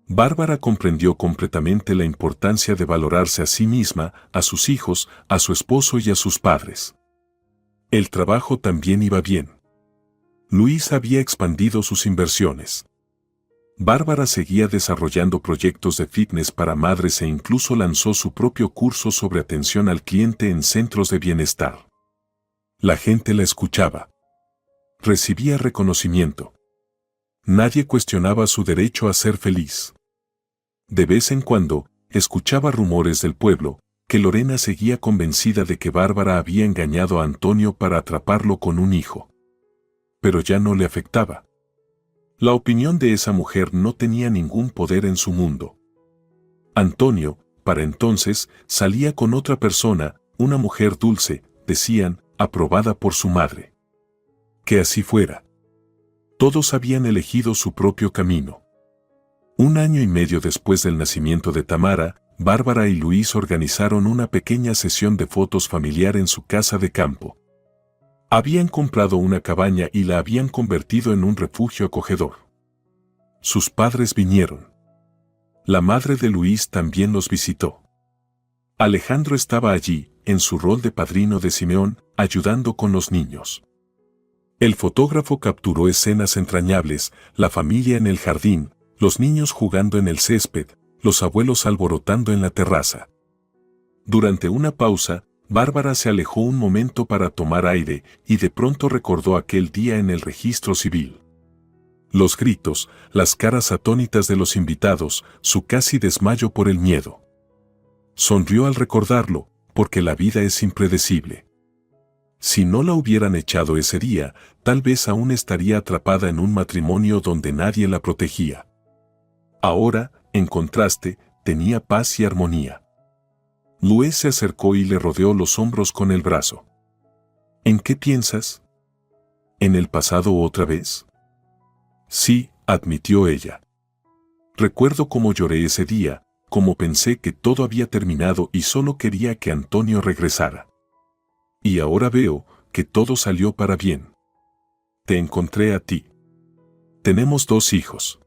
Bárbara comprendió completamente la importancia de valorarse a sí misma, a sus hijos, a su esposo y a sus padres. El trabajo también iba bien. Luis había expandido sus inversiones. Bárbara seguía desarrollando proyectos de fitness para madres e incluso lanzó su propio curso sobre atención al cliente en centros de bienestar. La gente la escuchaba. Recibía reconocimiento. Nadie cuestionaba su derecho a ser feliz. De vez en cuando, escuchaba rumores del pueblo, que Lorena seguía convencida de que Bárbara había engañado a Antonio para atraparlo con un hijo. Pero ya no le afectaba. La opinión de esa mujer no tenía ningún poder en su mundo. Antonio, para entonces, salía con otra persona, una mujer dulce, decían, aprobada por su madre. Que así fuera. Todos habían elegido su propio camino. 1 año y medio después del nacimiento de Tamara, Bárbara y Luis organizaron una pequeña sesión de fotos familiar en su casa de campo. Habían comprado una cabaña y la habían convertido en un refugio acogedor. Sus padres vinieron. La madre de Luis también los visitó. Alejandro estaba allí, en su rol de padrino de Simeón, ayudando con los niños. El fotógrafo capturó escenas entrañables, la familia en el jardín, los niños jugando en el césped, los abuelos alborotando en la terraza. Durante una pausa, Bárbara se alejó un momento para tomar aire y de pronto recordó aquel día en el registro civil. Los gritos, las caras atónitas de los invitados, su casi desmayo por el miedo. Sonrió al recordarlo, porque la vida es impredecible. Si no la hubieran echado ese día, tal vez aún estaría atrapada en un matrimonio donde nadie la protegía. Ahora, en contraste, tenía paz y armonía. Luis se acercó y le rodeó los hombros con el brazo. ¿En qué piensas? ¿En el pasado otra vez? Sí, admitió ella. Recuerdo cómo lloré ese día, cómo pensé que todo había terminado y solo quería que Antonio regresara. Y ahora veo que todo salió para bien. Te encontré a ti. Tenemos 2 hijos.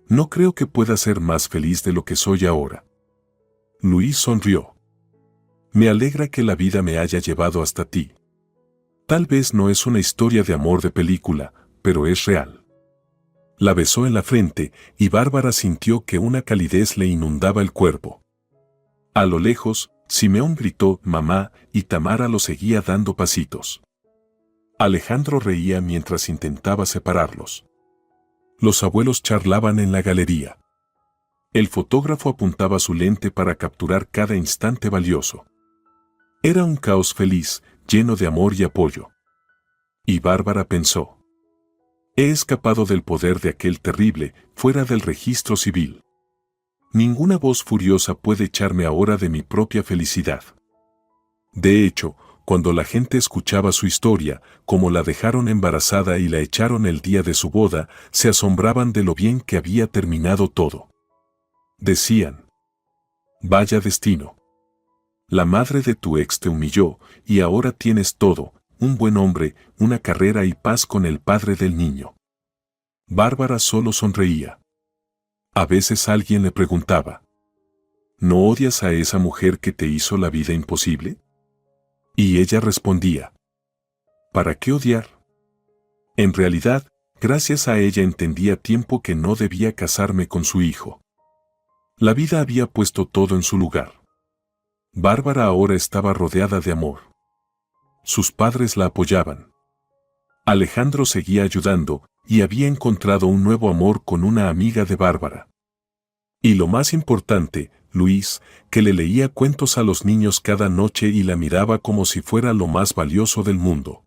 No creo que pueda ser más feliz de lo que soy ahora. Luis sonrió. Me alegra que la vida me haya llevado hasta ti. Tal vez no es una historia de amor de película, pero es real. La besó en la frente y Bárbara sintió que una calidez le inundaba el cuerpo. A lo lejos, Simeón gritó «mamá» y Tamara lo seguía dando pasitos. Alejandro reía mientras intentaba separarlos. Los abuelos charlaban en la galería. El fotógrafo apuntaba su lente para capturar cada instante valioso. Era un caos feliz, lleno de amor y apoyo. Y Bárbara pensó: he escapado del poder de aquel terrible, fuera del registro civil. Ninguna voz furiosa puede echarme ahora de mi propia felicidad. De hecho, cuando la gente escuchaba su historia, como la dejaron embarazada y la echaron el día de su boda, se asombraban de lo bien que había terminado todo. Decían: vaya destino. La madre de tu ex te humilló, y ahora tienes todo, un buen hombre, una carrera y paz con el padre del niño. Bárbara solo sonreía. A veces alguien le preguntaba: ¿no odias a esa mujer que te hizo la vida imposible? Y ella respondía: ¿para qué odiar? En realidad, gracias a ella entendí a tiempo que no debía casarme con su hijo. La vida había puesto todo en su lugar. Bárbara ahora estaba rodeada de amor. Sus padres la apoyaban. Alejandro seguía ayudando, y había encontrado un nuevo amor con una amiga de Bárbara. Y lo más importante, Luis, que le leía cuentos a los niños cada noche y la miraba como si fuera lo más valioso del mundo.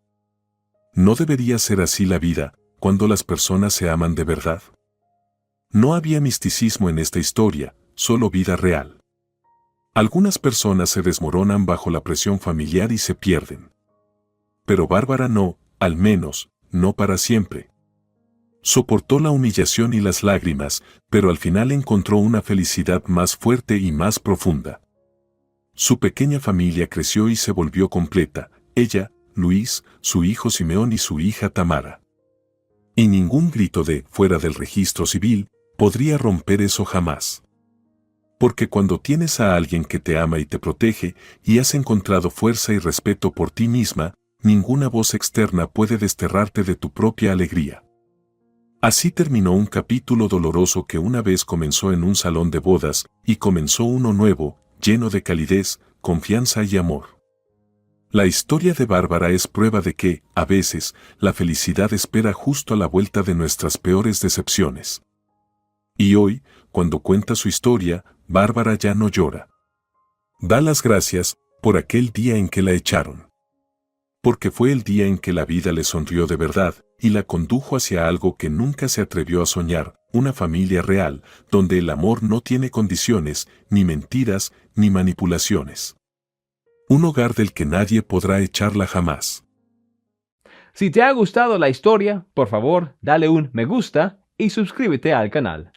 ¿No debería ser así la vida, cuando las personas se aman de verdad? No había misticismo en esta historia, solo vida real. Algunas personas se desmoronan bajo la presión familiar y se pierden. Pero Bárbara no, al menos, no para siempre. Soportó la humillación y las lágrimas, pero al final encontró una felicidad más fuerte y más profunda. Su pequeña familia creció y se volvió completa, ella, Luis, su hijo Simeón y su hija Tamara. Y ningún grito de «fuera del registro civil» podría romper eso jamás. Porque cuando tienes a alguien que te ama y te protege, y has encontrado fuerza y respeto por ti misma, ninguna voz externa puede desterrarte de tu propia alegría. Así terminó un capítulo doloroso que una vez comenzó en un salón de bodas, y comenzó uno nuevo, lleno de calidez, confianza y amor. La historia de Bárbara es prueba de que, a veces, la felicidad espera justo a la vuelta de nuestras peores decepciones. Y hoy, cuando cuenta su historia, Bárbara ya no llora. Da las gracias por aquel día en que la echaron. Porque fue el día en que la vida le sonrió de verdad y la condujo hacia algo que nunca se atrevió a soñar, una familia real, donde el amor no tiene condiciones, ni mentiras, ni manipulaciones. Un hogar del que nadie podrá echarla jamás. Si te ha gustado la historia, por favor, dale un me gusta y suscríbete al canal.